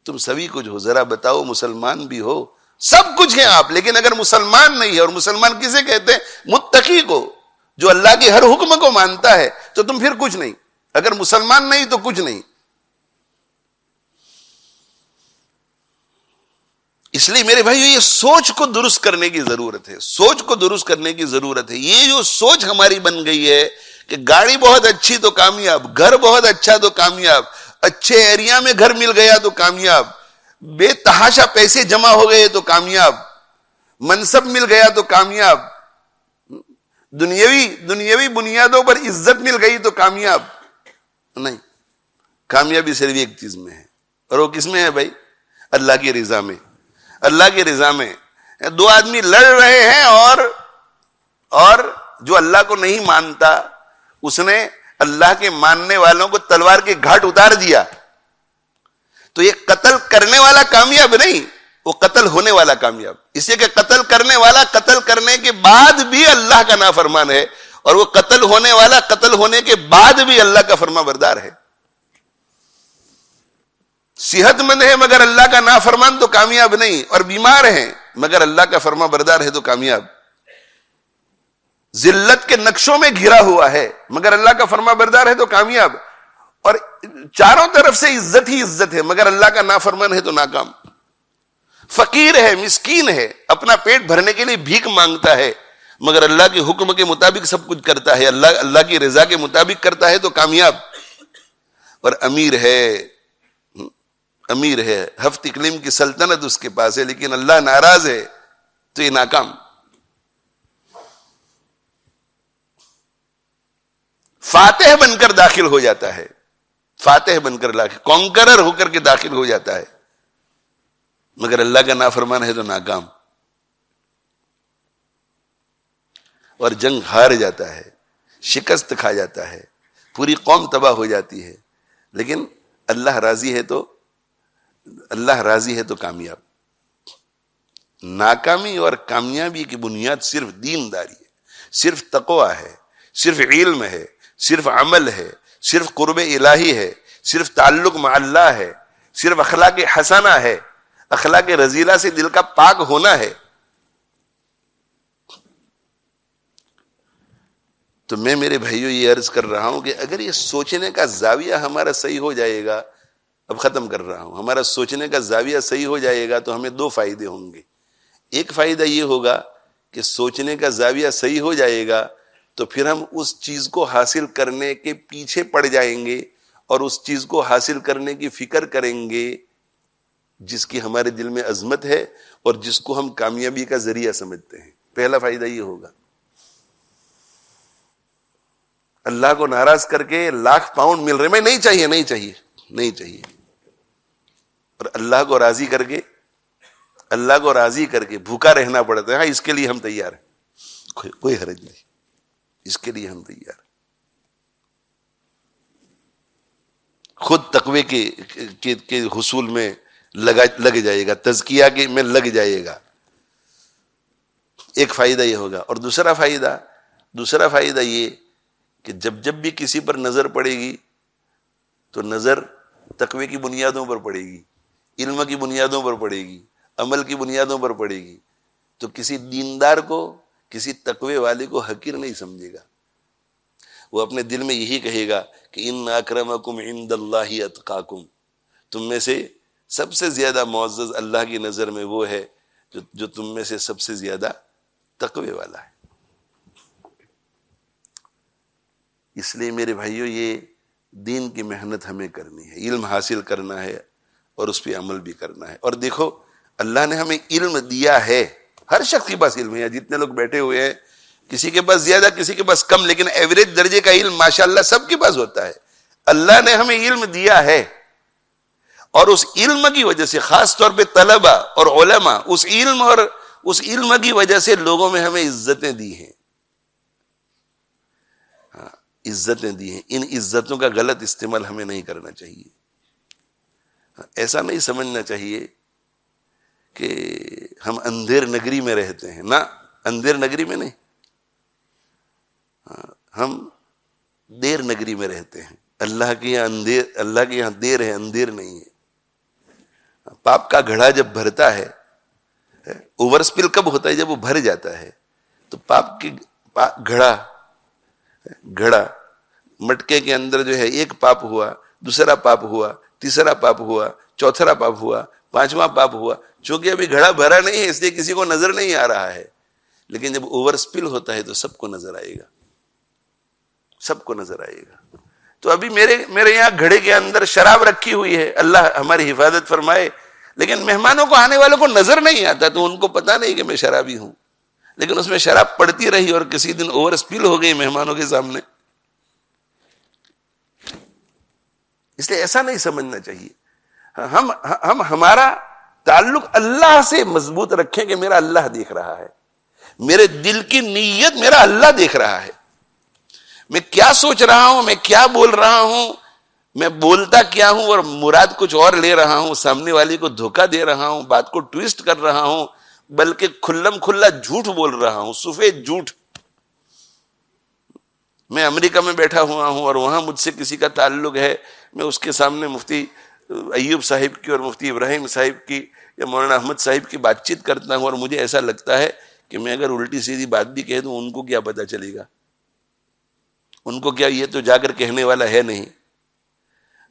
تم سبھی کچھ ہو، ذرا بتاؤ مسلمان بھی ہو. سب کچھ ہیں آپ، لیکن اگر مسلمان نہیں ہے، اور مسلمان کسے کہتے ہیں؟ متقی کو، جو اللہ کے ہر حکم کو مانتا ہے، تو تم پھر کچھ نہیں. اگر مسلمان نہیں تو کچھ نہیں. اس لیے میرے بھائیو یہ سوچ کو درست کرنے کی ضرورت ہے، سوچ کو درست کرنے کی ضرورت ہے. یہ جو سوچ ہماری بن گئی ہے کہ گاڑی بہت اچھی تو کامیاب، گھر بہت اچھا تو کامیاب، اچھے ایریا میں گھر مل گیا تو کامیاب، بے تحاشا پیسے جمع ہو گئے تو کامیاب، منصب مل گیا تو کامیاب، دنیاوی بنیادوں پر عزت مل گئی تو کامیاب. نہیں، کامیابی صرف ایک چیز میں ہے، اور وہ کس میں ہے بھائی؟ اللہ کی رضا میں. اللہ کی رضا میں. دو آدمی لڑ رہے ہیں اور جو اللہ کو نہیں مانتا اس نے اللہ کے ماننے والوں کو تلوار کے گھاٹ اتار دیا. تو یہ قتل کرنے والا کامیاب نہیں، وہ قتل ہونے والا کامیاب. اس لیے کہ قتل کرنے والا قتل کرنے کے بعد بھی اللہ کا نافرمان ہے، اور وہ قتل ہونے والا قتل ہونے کے بعد بھی اللہ کا فرما بردار ہے. صحت مند ہے مگر اللہ کا نافرمان تو کامیاب نہیں، اور بیمار ہیں مگر اللہ کا فرما بردار ہے تو کامیاب. ذلت کے نقشوں میں گھرا ہوا ہے مگر اللہ کا فرما بردار ہے تو کامیاب. اور چاروں طرف سے عزت ہی عزت ہے مگر اللہ کا نافرمان ہے تو ناکام. فقیر ہے، مسکین ہے، اپنا پیٹ بھرنے کے لیے بھیک مانگتا ہے مگر اللہ کے حکم کے مطابق سب کچھ کرتا ہے، اللہ کی رضا کے مطابق کرتا ہے تو کامیاب. اور امیر ہے، ہفت اقلیم کی سلطنت اس کے پاس ہے، لیکن اللہ ناراض ہے تو یہ ناکام. فاتح بن کر داخل ہو جاتا ہے، فاتح بن کر کانکرر ہو کر کے داخل ہو جاتا ہے، مگر اللہ کا نافرمان ہے تو ناکام. اور جنگ ہار جاتا ہے، شکست کھا جاتا ہے، پوری قوم تباہ ہو جاتی ہے، لیکن اللہ راضی ہے تو کامیاب. ناکامی اور کامیابی کی بنیاد صرف دینداری ہے، صرف تقوی ہے، صرف علم ہے، صرف عمل ہے، صرف قرب الہی ہے، صرف تعلق مع اللہ ہے، صرف اخلاق حسنہ ہے، اخلاق رذیلہ سے دل کا پاک ہونا ہے. تو میں میرے بھائیوں یہ عرض کر رہا ہوں کہ اگر یہ سوچنے کا زاویہ ہمارا صحیح ہو جائے گا، اب ختم کر رہا ہوں، ہمارا سوچنے کا زاویہ صحیح ہو جائے گا تو ہمیں دو فائدے ہوں گے. ایک فائدہ یہ ہوگا کہ سوچنے کا زاویہ صحیح ہو جائے گا تو پھر ہم اس چیز کو حاصل کرنے کے پیچھے پڑ جائیں گے اور اس چیز کو حاصل کرنے کی فکر کریں گے جس کی ہمارے دل میں عظمت ہے اور جس کو ہم کامیابی کا ذریعہ سمجھتے ہیں. پہلا فائدہ یہ ہوگا. اللہ کو ناراض کر کے لاکھ پاؤنڈ مل رہے میں نہیں چاہیے، اور اللہ کو راضی کر کے بھوکا رہنا پڑتا ہے. ہاں، اس کے لیے ہم تیار ہیں، کوئی حرج نہیں، اس کے لیے ہم تیار ہیں. خود تقوی کے حصول میں لگ جائے گا، تزکیہ کے میں لگ جائے گا. ایک فائدہ یہ ہوگا. اور دوسرا فائدہ یہ کہ جب بھی کسی پر نظر پڑے گی تو نظر تقوی کی بنیادوں پر پڑے گی، علم کی بنیادوں پر پڑے گی، عمل کی بنیادوں پر پڑے گی، تو کسی دیندار کو، کسی تقوی والے کو حقیر نہیں سمجھے گا. وہ اپنے دل میں یہی کہے گا کہ ان اکرمکم عند اللہ اتقاکم، تم میں سے سب سے زیادہ معزز اللہ کی نظر میں وہ ہے جو تم میں سے سب سے زیادہ تقوی والا ہے. اس لیے میرے بھائیوں یہ دین کی محنت ہمیں کرنی ہے، علم حاصل کرنا ہے اور اس پہ عمل بھی کرنا ہے. اور دیکھو اللہ نے ہمیں علم دیا ہے، ہر شخص کے پاس علم ہے، جتنے لوگ بیٹھے ہوئے ہیں کسی کے پاس زیادہ کسی کے پاس کم، لیکن ایوریج درجے کا علم ماشاءاللہ سب کے پاس ہوتا ہے. اللہ نے ہمیں علم دیا ہے اور اس علم کی وجہ سے خاص طور پہ طلبہ اور علماء اس علم کی وجہ سے لوگوں میں ہمیں عزتیں دی ہیں، عزتیں دی ہیں. ان عزتوں کا غلط استعمال ہمیں نہیں کرنا چاہیے. ایسا نہیں سمجھنا چاہیے کہ ہم اندھیر نگری میں رہتے ہیں، نہ، اندھیر نگری میں نہیں، ہم دیر نگری میں رہتے ہیں. اللہ کے یہاں دیر ہے، اندھیر نہیں ہے. پاپ کا گھڑا جب بھرتا ہے، اوور سپل کب ہوتا ہے؟ جب وہ بھر جاتا ہے. تو پاپ کی گھڑا مٹکے کے اندر جو ہے ایک پاپ ہوا، دوسرا پاپ ہوا، تیسرا پاپ ہوا، چوتھا پاپ ہوا، پانچواں پاپ ہوا. چونکہ ابھی گھڑا بھرا نہیں ہے اس لیے کسی کو نظر نہیں آ رہا ہے، لیکن جب اوور سپل ہوتا ہے تو سب کو نظر آئے گا، سب کو نظر آئے گا. تو ابھی میرے یہاں گھڑے کے اندر شراب رکھی ہوئی ہے، اللہ ہماری حفاظت فرمائے، لیکن مہمانوں کو، آنے والوں کو نظر نہیں آتا، تو ان کو پتا نہیں کہ میں شرابی ہوں. لیکن اس میں شراب پڑتی رہی اور کسی دن اوور سپل ہو گئی مہمانوں کے سامنے. اس لیے ایسا نہیں سمجھنا چاہیے. ہم ہمارا تعلق اللہ سے مضبوط رکھیں کہ میرا اللہ دیکھ رہا ہے، میرے دل کی نیت میرا اللہ دیکھ رہا ہے، میں کیا سوچ رہا ہوں، میں کیا بول رہا ہوں، میں بولتا کیا ہوں اور مراد کچھ اور لے رہا ہوں، سامنے والی کو دھوکہ دے رہا ہوں، بات کو ٹویسٹ کر رہا ہوں، بلکہ کھلم کھلا جھوٹ بول رہا ہوں، سفید جھوٹ. میں امریکہ میں بیٹھا ہوا ہوں اور وہاں مجھ سے کسی کا تعلق ہے، میں اس کے سامنے مفتی ایوب صاحب کی اور مفتی ابراہیم صاحب کی یا مولانا احمد صاحب کی بات چیت کرتا ہوں، اور مجھے ایسا لگتا ہے کہ میں اگر الٹی سیدھی بات بھی کہہ دوں ان کو کیا پتا چلے گا، ان کو کیا، یہ تو جا کر کہنے والا ہے نہیں.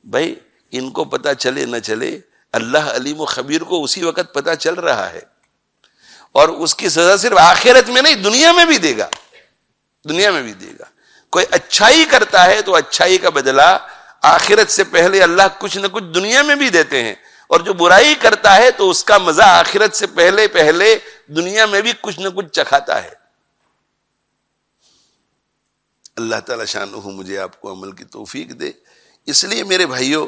بھائی ان کو پتا چلے نہ چلے، اللہ علیم و خبیر کو اسی وقت پتا چل رہا ہے، اور اس کی سزا صرف آخرت میں نہیں دنیا میں بھی دے گا، دنیا میں بھی دے گا. کوئی اچھائی کرتا ہے تو اچھائی کا بدلہ آخرت سے پہلے اللہ کچھ نہ کچھ دنیا میں بھی دیتے ہیں، اور جو برائی کرتا ہے تو اس کا مزہ آخرت سے پہلے دنیا میں بھی کچھ نہ کچھ چکھاتا ہے. اللہ تعالی شانہ مجھے آپ کو عمل کی توفیق دے. اس لیے میرے بھائیوں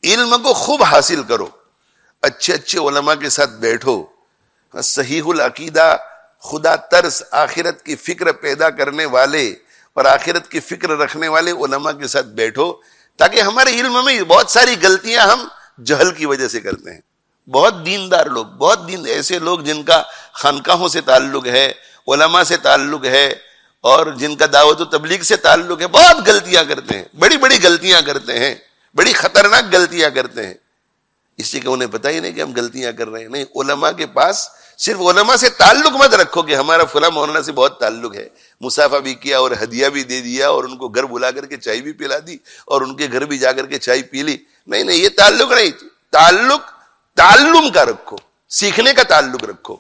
علم کو خوب حاصل کرو، اچھے اچھے علماء کے ساتھ بیٹھو، صحیح العقیدہ، خدا ترس، آخرت کی فکر پیدا کرنے والے اور آخرت کی فکر رکھنے والے علماء کے ساتھ بیٹھو، تاکہ ہمارے علم میں بہت ساری غلطیاں ہم جہل کی وجہ سے کرتے ہیں. بہت دیندار لوگ، ایسے لوگ جن کا خانقاہوں سے تعلق ہے، علماء سے تعلق ہے، اور جن کا دعوت و تبلیغ سے تعلق ہے، بہت غلطیاں کرتے ہیں، بڑی بڑی غلطیاں کرتے ہیں، بڑی خطرناک غلطیاں کرتے ہیں، اس لیے کہ انہیں پتہ ہی نہیں کہ ہم غلطیاں کر رہے ہیں. نہیں، علماء کے پاس صرف علماء سے تعلق مت رکھو کہ ہمارا فلاں مولانا سے بہت تعلق ہے، مسافہ بھی کیا اور ہدیہ بھی دے دیا اور ان کو گھر بلا کر کے چائے بھی پلا دی اور ان کے گھر بھی جا کر کے چائے پی لی. نہیں، یہ تعلق نہیں. تعلق تعلم کا رکھو، سیکھنے کا تعلق رکھو.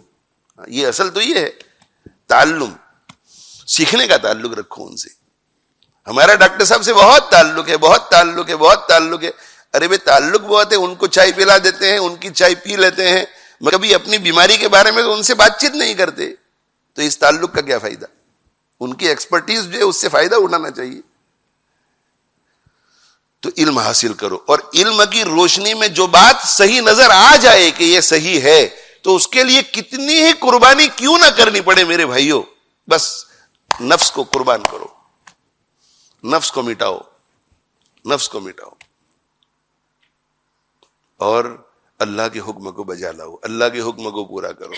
یہ اصل تو یہ ہے، تعلم، سیکھنے کا تعلق رکھو ان سے. ہمارا ڈاکٹر صاحب سے بہت تعلق ہے، بہت تعلق ہے، بہت تعلق ہے. ارے بھائی تعلق بہت ہے، ان کو چائے پلا دیتے ہیں، ان کی چائے پی لیتے ہیں، کبھی اپنی بیماری کے بارے میں تو ان سے بات چیت نہیں کرتے، تو اس تعلق کا کیا فائدہ؟ ان کی ایکسپرٹیز جو ہے اس سے فائدہ اٹھانا چاہیے. تو علم حاصل کرو، اور علم کی روشنی میں جو بات صحیح نظر آ جائے کہ یہ صحیح ہے تو اس کے لیے کتنی ہی قربانی کیوں نہ کرنی پڑے میرے بھائیوں، بس نفس کو قربان کرو، نفس کو مٹاؤ، نفس کو مٹاؤ، اور اللہ کے حکم کو بجا لاؤ، اللہ کے حکم کو پورا کرو.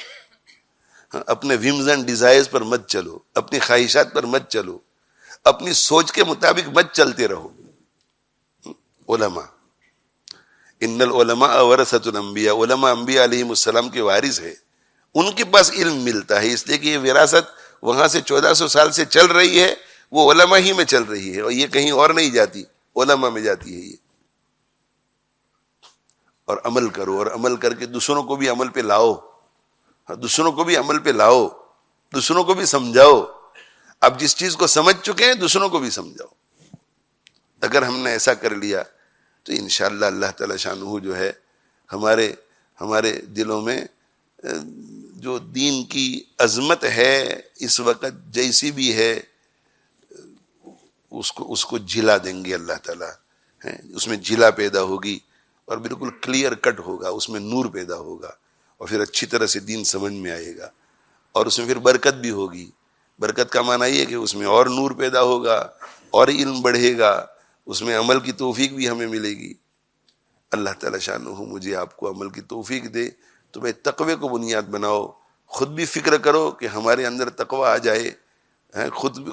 اپنے ویمز اینڈ ڈیزائرز پر مت چلو، اپنی خواہشات پر مت چلو، اپنی سوچ کے مطابق مت چلتے رہو. علماء، ان العلماء ورثۃ الانبیاء، علماء انبیاء علیہم السلام کے وارث ہے، ان کے پاس علم ملتا ہے، اس لیے کہ یہ وراثت وہاں سے 1400 سال سے چل رہی ہے، وہ علماء ہی میں چل رہی ہے، اور یہ کہیں اور نہیں جاتی، علماء میں جاتی ہے یہ. اور عمل کرو، اور عمل کر کے دوسروں کو بھی عمل پہ لاؤ، دوسروں کو بھی عمل پہ لاؤ، دوسروں کو بھی سمجھاؤ. اب جس چیز کو سمجھ چکے ہیں دوسروں کو بھی سمجھاؤ. اگر ہم نے ایسا کر لیا تو انشاءاللہ اللہ تعالی شانہ جو ہے ہمارے دلوں میں جو دین کی عظمت ہے اس وقت جیسی بھی ہے اس کو جھلا دیں گے اللہ تعالیٰ. اس میں جھلا پیدا ہوگی اور بالکل کلیئر کٹ ہوگا, اس میں نور پیدا ہوگا اور پھر اچھی طرح سے دین سمجھ میں آئے گا اور اس میں پھر برکت بھی ہوگی. برکت کا معنی یہ کہ اس میں اور نور پیدا ہوگا اور علم بڑھے گا, اس میں عمل کی توفیق بھی ہمیں ملے گی. اللہ تعالی شانہ مجھے آپ کو عمل کی توفیق دے. تو بھائی تقوی کو بنیاد بناؤ, خود بھی فکر کرو کہ ہمارے اندر تقوی آ جائے,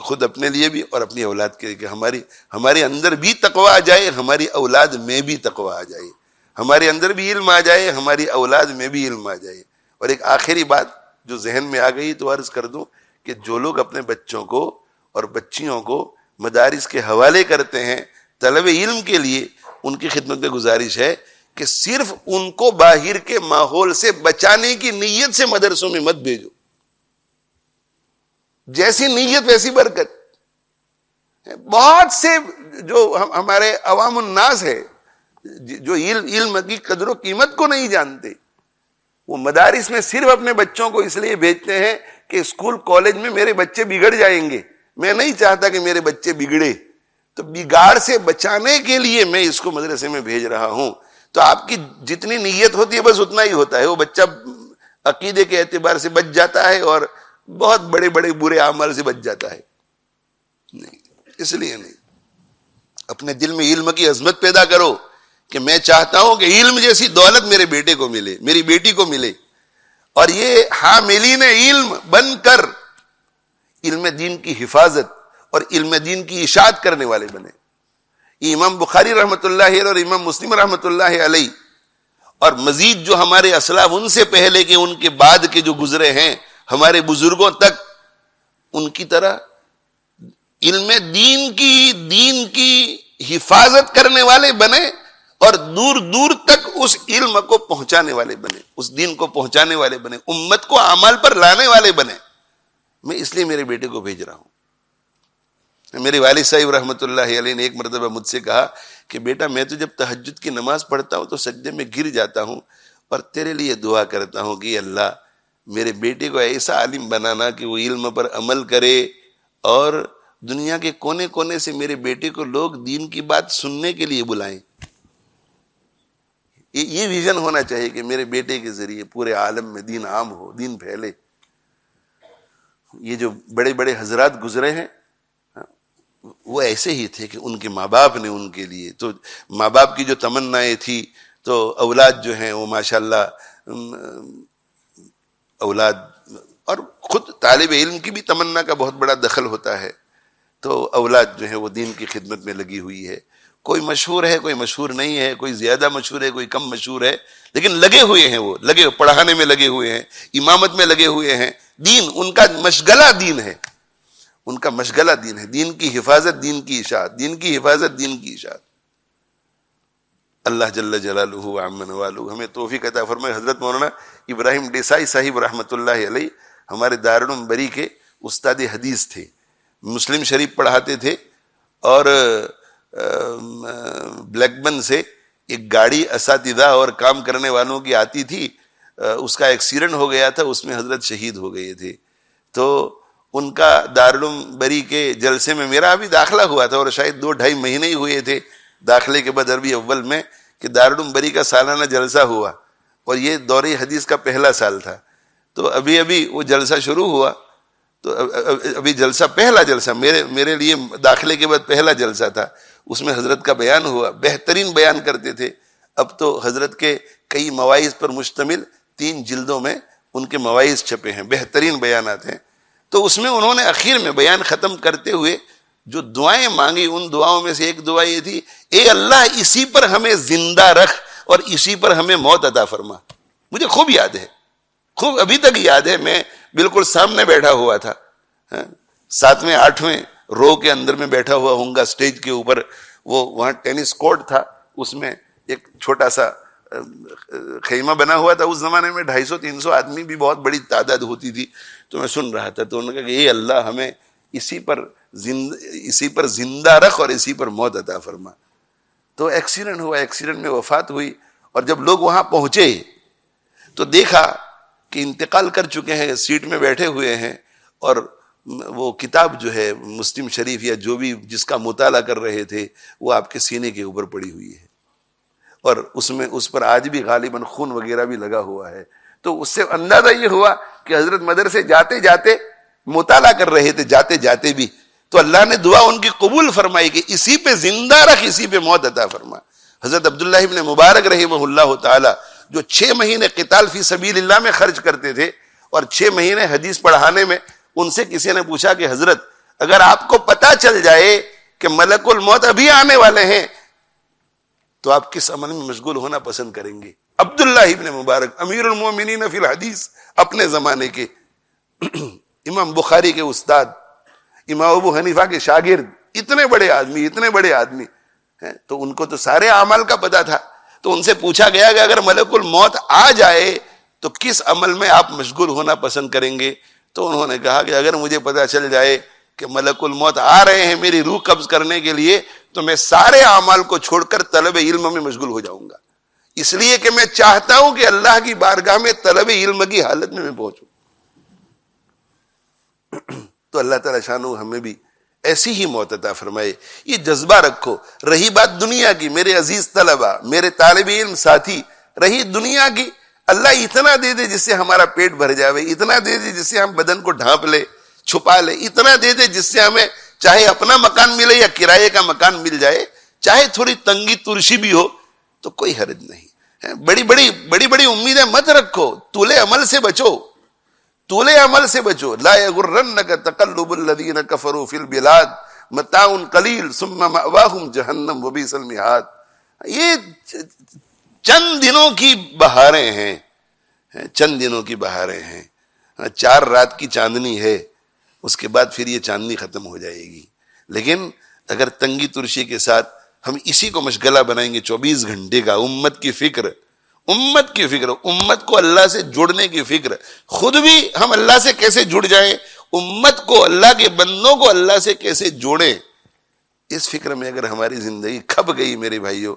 خود اپنے لیے بھی اور اپنی اولاد کے لیے, کہ ہمارے اندر بھی تقوی آ جائے, ہماری اولاد میں بھی تقوی آ جائے, ہمارے اندر بھی علم آ جائے, ہماری اولاد میں بھی علم آ جائے. اور ایک آخری بات جو ذہن میں آ گئی تو عرض کر دوں کہ جو لوگ اپنے بچوں کو اور بچیوں کو مدارس کے حوالے کرتے ہیں طلب علم کے لیے, ان کی خدمت میں گزارش ہے کہ صرف ان کو باہر کے ماحول سے بچانے کی نیت سے مدرسوں میں مت بھیجو. جیسی نیت ویسی برکت. بہت سے جو ہمارے عوام الناس ہے جو علم کی قدر و قیمت کو نہیں جانتے, وہ مدارس میں صرف اپنے بچوں کو اس لیے بھیجتے ہیں کہ اسکول کالج میں میرے بچے بگڑ جائیں گے, میں نہیں چاہتا کہ میرے بچے بگڑے, تو بگاڑ سے بچانے کے لیے میں اس کو مدرسے میں بھیج رہا ہوں. تو آپ کی جتنی نیت ہوتی ہے بس اتنا ہی ہوتا ہے. وہ بچہ عقیدے کے اعتبار سے بچ جاتا ہے اور بہت بڑے بڑے برے اعمال سے بچ جاتا ہے. نہیں, اس لیے نہیں. اپنے دل میں علم کی عظمت پیدا کرو کہ میں چاہتا ہوں کہ علم جیسی دولت میرے بیٹے کو ملے, میری بیٹی کو ملے, اور یہ حاملین علم بن کر علم دین کی حفاظت اور علم دین کی اشاعت کرنے والے بنے. یہ امام بخاری رحمۃ اللہ علیہ اور امام مسلم رحمۃ اللہ علیہ اور مزید جو ہمارے اسلاف ان سے پہلے کے ان کے بعد کے جو گزرے ہیں ہمارے بزرگوں تک, ان کی طرح علم دین کی حفاظت کرنے والے بنے اور دور دور تک اس علم کو پہنچانے والے بنے, اس دین کو پہنچانے والے بنے, امت کو اعمال پر لانے والے بنے. میں اس لیے میرے بیٹے کو بھیج رہا ہوں. میرے والد صاحب رحمۃ اللہ علیہ نے ایک مرتبہ مجھ سے کہا کہ بیٹا میں تو جب تہجد کی نماز پڑھتا ہوں تو سجدے میں گر جاتا ہوں اور تیرے لیے دعا کرتا ہوں کہ اللہ میرے بیٹے کو ایسا عالم بنانا کہ وہ علم پر عمل کرے اور دنیا کے کونے کونے سے میرے بیٹے کو لوگ دین کی بات سننے کے لیے بلائیں. یہ ویژن ہونا چاہیے کہ میرے بیٹے کے ذریعے پورے عالم میں دین عام ہو, دین پھیلے. یہ جو بڑے بڑے حضرات گزرے ہیں وہ ایسے ہی تھے کہ ان کے ماں باپ نے ان کے لیے, تو ماں باپ کی جو تمنائیں تھی تو اولاد جو ہیں وہ ماشاءاللہ اولاد, اور خود طالب علم کی بھی تمنا کا بہت بڑا دخل ہوتا ہے. تو اولاد جو ہے وہ دین کی خدمت میں لگی ہوئی ہے. کوئی مشہور ہے, کوئی مشہور نہیں ہے, کوئی زیادہ مشہور ہے, کوئی کم مشہور ہے, لیکن لگے ہوئے ہیں, وہ لگے پڑھانے میں لگے ہوئے ہیں, امامت میں لگے ہوئے ہیں. دین ان کا مشغلہ دین ہے, ان کا مشغلہ دین ہے, دین کی حفاظت, دین کی اشاعت, دین کی حفاظت, دین کی اشاعت. اللہ جل جلالہ وعم نوالہ ہمیں توفیق عطا فرمائے. حضرت مولانا ابراہیم ڈیسائی صاحب رحمۃ اللہ علیہ ہمارے دارالعلوم بری کے استاد حدیث تھے, مسلم شریف پڑھاتے تھے, اور بلیک بن سے ایک گاڑی اساتذہ اور کام کرنے والوں کی آتی تھی, اس کا ایکسیڈنٹ ہو گیا تھا, اس میں حضرت شہید ہو گئے تھے. تو ان کا دارالعلوم بری کے جلسے میں میرا ابھی داخلہ ہوا تھا اور شاید 2-2.5 مہینے ہی ہوئے تھے داخلے کے بعد عربی اول میں کہ دارالعلوم بری کا سالانہ جلسہ ہوا, اور یہ دورہ حدیث کا پہلا سال تھا. تو ابھی وہ جلسہ شروع ہوا, تو ابھی جلسہ پہلا جلسہ میرے لیے داخلے کے بعد پہلا جلسہ تھا. اس میں حضرت کا بیان ہوا, بہترین بیان کرتے تھے. اب تو حضرت کے کئی مواعظ پر مشتمل 3 جلدوں میں ان کے مواعظ چھپے ہیں, بہترین بیانات ہیں. تو اس میں انہوں نے اخیر میں بیان ختم کرتے ہوئے جو دعائیں مانگی, ان دعاؤں میں سے ایک دعا یہ تھی, اے اللہ اسی پر ہمیں زندہ رکھ اور اسی پر ہمیں موت عطا فرما. مجھے خوب یاد ہے, خوب ابھی تک یاد ہے. میں بالکل سامنے بیٹھا ہوا تھا, 7ویں 8ویں رو کے اندر میں بیٹھا ہوا ہوں گا اسٹیج کے اوپر. وہ وہاں ٹینس کورٹ تھا, اس میں ایک چھوٹا سا خیمہ بنا ہوا تھا. اس زمانے میں 250-300 آدمی بھی بہت بڑی تعداد ہوتی تھی. تو میں سن رہا تھا, تو انہوں نے کہا کہ اے اللہ ہمیں اسی پر زندہ رکھ اور اسی پر موت عطا فرما. تو ایکسیڈنٹ ہوا, ایکسیڈنٹ میں وفات ہوئی, اور جب لوگ وہاں پہنچے تو دیکھا کہ انتقال کر چکے ہیں, سیٹ میں بیٹھے ہوئے ہیں, اور وہ کتاب جو ہے مسلم شریف یا جو بھی جس کا مطالعہ کر رہے تھے وہ آپ کے سینے کے اوپر پڑی ہوئی ہے, اور اس پر آج بھی غالباً خون وغیرہ بھی لگا ہوا ہے. تو اس سے اندازہ یہ ہوا کہ حضرت مدرسے جاتے جاتے مطالعہ کر رہے تھے, جاتے جاتے بھی, تو اللہ نے دعا ان کی قبول فرمائی کہ اسی پہ زندہ رکھ, اسی پہ موت عطا فرما. حضرت عبداللہ ابن مبارک رحمہ اللہ تعالی جو 6 مہینے قتال فی سبیل اللہ میں خرچ کرتے تھے اور 6 مہینے حدیث پڑھانے میں, ان سے کسی نے پوچھا کہ حضرت اگر آپ کو پتا چل جائے کہ ملک الموت ابھی آنے والے ہیں تو آپ کس عمل میں مشغول ہونا پسند کریں گے؟ عبداللہ ابن مبارک امیر المومنین فی الحدیث, اپنے زمانے کے, امام بخاری کے استاد, امام ابو حنیفہ کے شاگرد, اتنے بڑے آدمی ہیں, تو ان کو تو سارے اعمال کا پتا تھا. تو ان سے پوچھا گیا کہ اگر ملک الموت آ جائے تو کس عمل میں آپ مشغول ہونا پسند کریں گے؟ تو انہوں نے کہا کہ اگر مجھے پتا چل جائے کہ ملک الموت آ رہے ہیں میری روح قبض کرنے کے لیے تو میں سارے اعمال کو چھوڑ کر طلب علم میں مشغول ہو جاؤں گا, اس لیے کہ میں چاہتا ہوں کہ اللہ کی بارگاہ میں طلب علم کی حالت میں پہنچوں. تو اللہ تعالی شانہ ہمیں بھی ایسی ہی موت عطا فرمائے. یہ جذبہ رکھو. رہی بات دنیا کی, میرے عزیز طلبہ, میرے طالب علم ساتھی, رہی دنیا کی, اللہ اتنا دے دے جس سے ہمارا پیٹ بھر جاوے, اتنا دے دے جس سے ہم بدن کو ڈھانپ لے, چھپا لے, اتنا دے دے جس سے ہمیں چاہے اپنا مکان ملے یا کرائے کا مکان مل جائے, چاہے تھوڑی تنگی ترشی بھی ہو تو کوئی حرج نہیں. بڑی بڑی امیدیں مت رکھو, طول عمل سے بچو, طول عمل سے بچو. لا یغرنک تقلب الذین کفروا فی البلاد متاع قلیل ثم مأواہم جہنم وبئس المہاد. یہ چند دنوں کی بہاریں ہیں, چند دنوں کی بہاریں ہیں, 4 رات کی چاندنی ہے, اس کے بعد پھر یہ چاندنی ختم ہو جائے گی. لیکن اگر تنگی ترشی کے ساتھ ہم اسی کو مشغلہ بنائیں گے 24 گھنٹے کا, امت کی فکر, امت کو اللہ سے جڑنے کی فکر, خود بھی ہم اللہ سے کیسے جڑ جائیں, امت کو, اللہ کے بندوں کو اللہ سے کیسے جوڑیں, اس فکر میں اگر ہماری زندگی کھپ گئی میرے بھائیوں,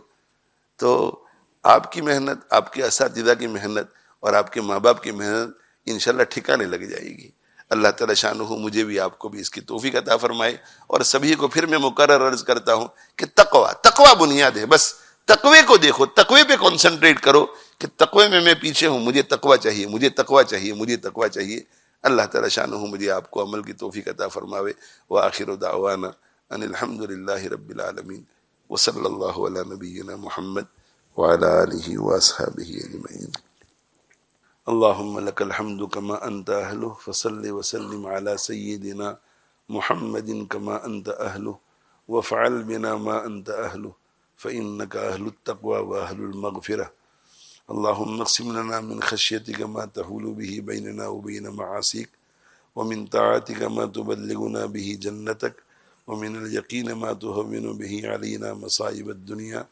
تو آپ کی محنت, آپ کے اساتذہ کی محنت اور آپ کے ماں باپ کی محنت انشاءاللہ ٹھکانے لگ جائے گی. اللہ تعالی شانہ مجھے بھی آپ کو بھی اس کی توفیق عطا فرمائے. اور سبھی کو پھر میں مقرر عرض کرتا ہوں کہ تقوی بنیاد ہے. بس تقوی کو دیکھو, تقوی پہ کنسنٹریٹ کرو کہ تقوی میں پیچھے ہوں, مجھے تقوی چاہیے, مجھے تقوی چاہیے, مجھے تقوی چاہیے. اللہ تعالی شانہ مجھے آپ کو عمل کی توفیق عطا فرماوے. وآخر دعوانا ان الحمدللہ رب العالمین وصلی اللہ علی نبینا محمد وعلی آلہ واصحابہ اجمعین. اللهم لك الحمد كما أنت أهله فصل وسلم على سيدنا محمد كما أنت أهله وافعل بنا ما أنت أهله فإنك أهل التقوى وأهل المغفرة. اللهم اقسم لنا من خشيتك ما تحول به بيننا وبين معاصيك ومن طاعتك ما تبلغنا به جنتك ومن اليقين ما تهون به علينا مصائب الدنيا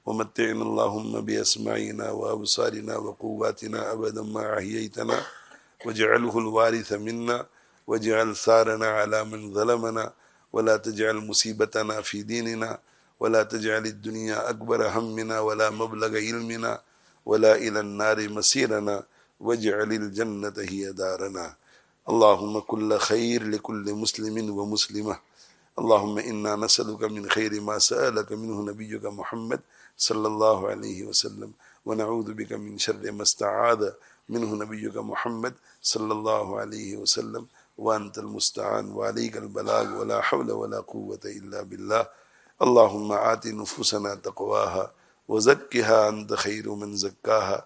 ومتعنا اللهم بأسماعنا وأبصارنا وقواتنا أبدا ما أحييتنا واجعله الوارث منا واجعل ثارنا على من ظلمنا ولا تجعل مصيبتنا في ديننا ولا تجعل الدنيا أكبر همنا ولا مبلغ علمنا ولا إلى النار مسيرنا واجعل الجنة هي دارنا. اللهم كل خير لكل مسلم ومسلمة. اللهم إنا نسألك من خير ما سألك منه نبيك محمد صلی اللہ علیہ وسلم ونعوذ بك من شر ما استعاذ منه نبيك محمد صلی اللہ علیہ وسلم وانت المستعان وعليك البلاغ ولا حول ولا قوة الا بالله. اللهم آت نفوسنا تقواها وزكها انت خير من زكاها.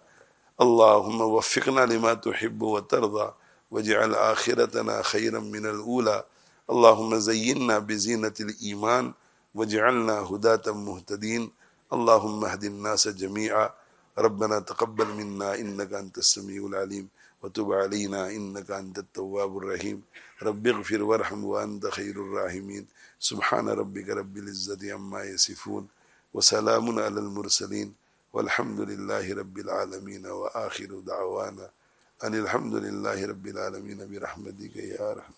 اللهم وفقنا لما تحب وترضى واجعل آخرتنا خيرا من الأولى. اللهم زينا بزينة الإيمان واجعلنا هداة مهتدين. اللهم اهد الناس جميعا. ربنا تقبل منا إنك أنت السميع العليم وتب علينا إنك أنت التواب الرحيم. رب اغفر وارحم وأنت خير الراحمين. سبحان ربك رب العزة عما يصفون وسلام على المرسلين والحمد لله رب العالمين. وآخر دعوانا أن الحمد لله رب العالمين برحمتك يا أرحم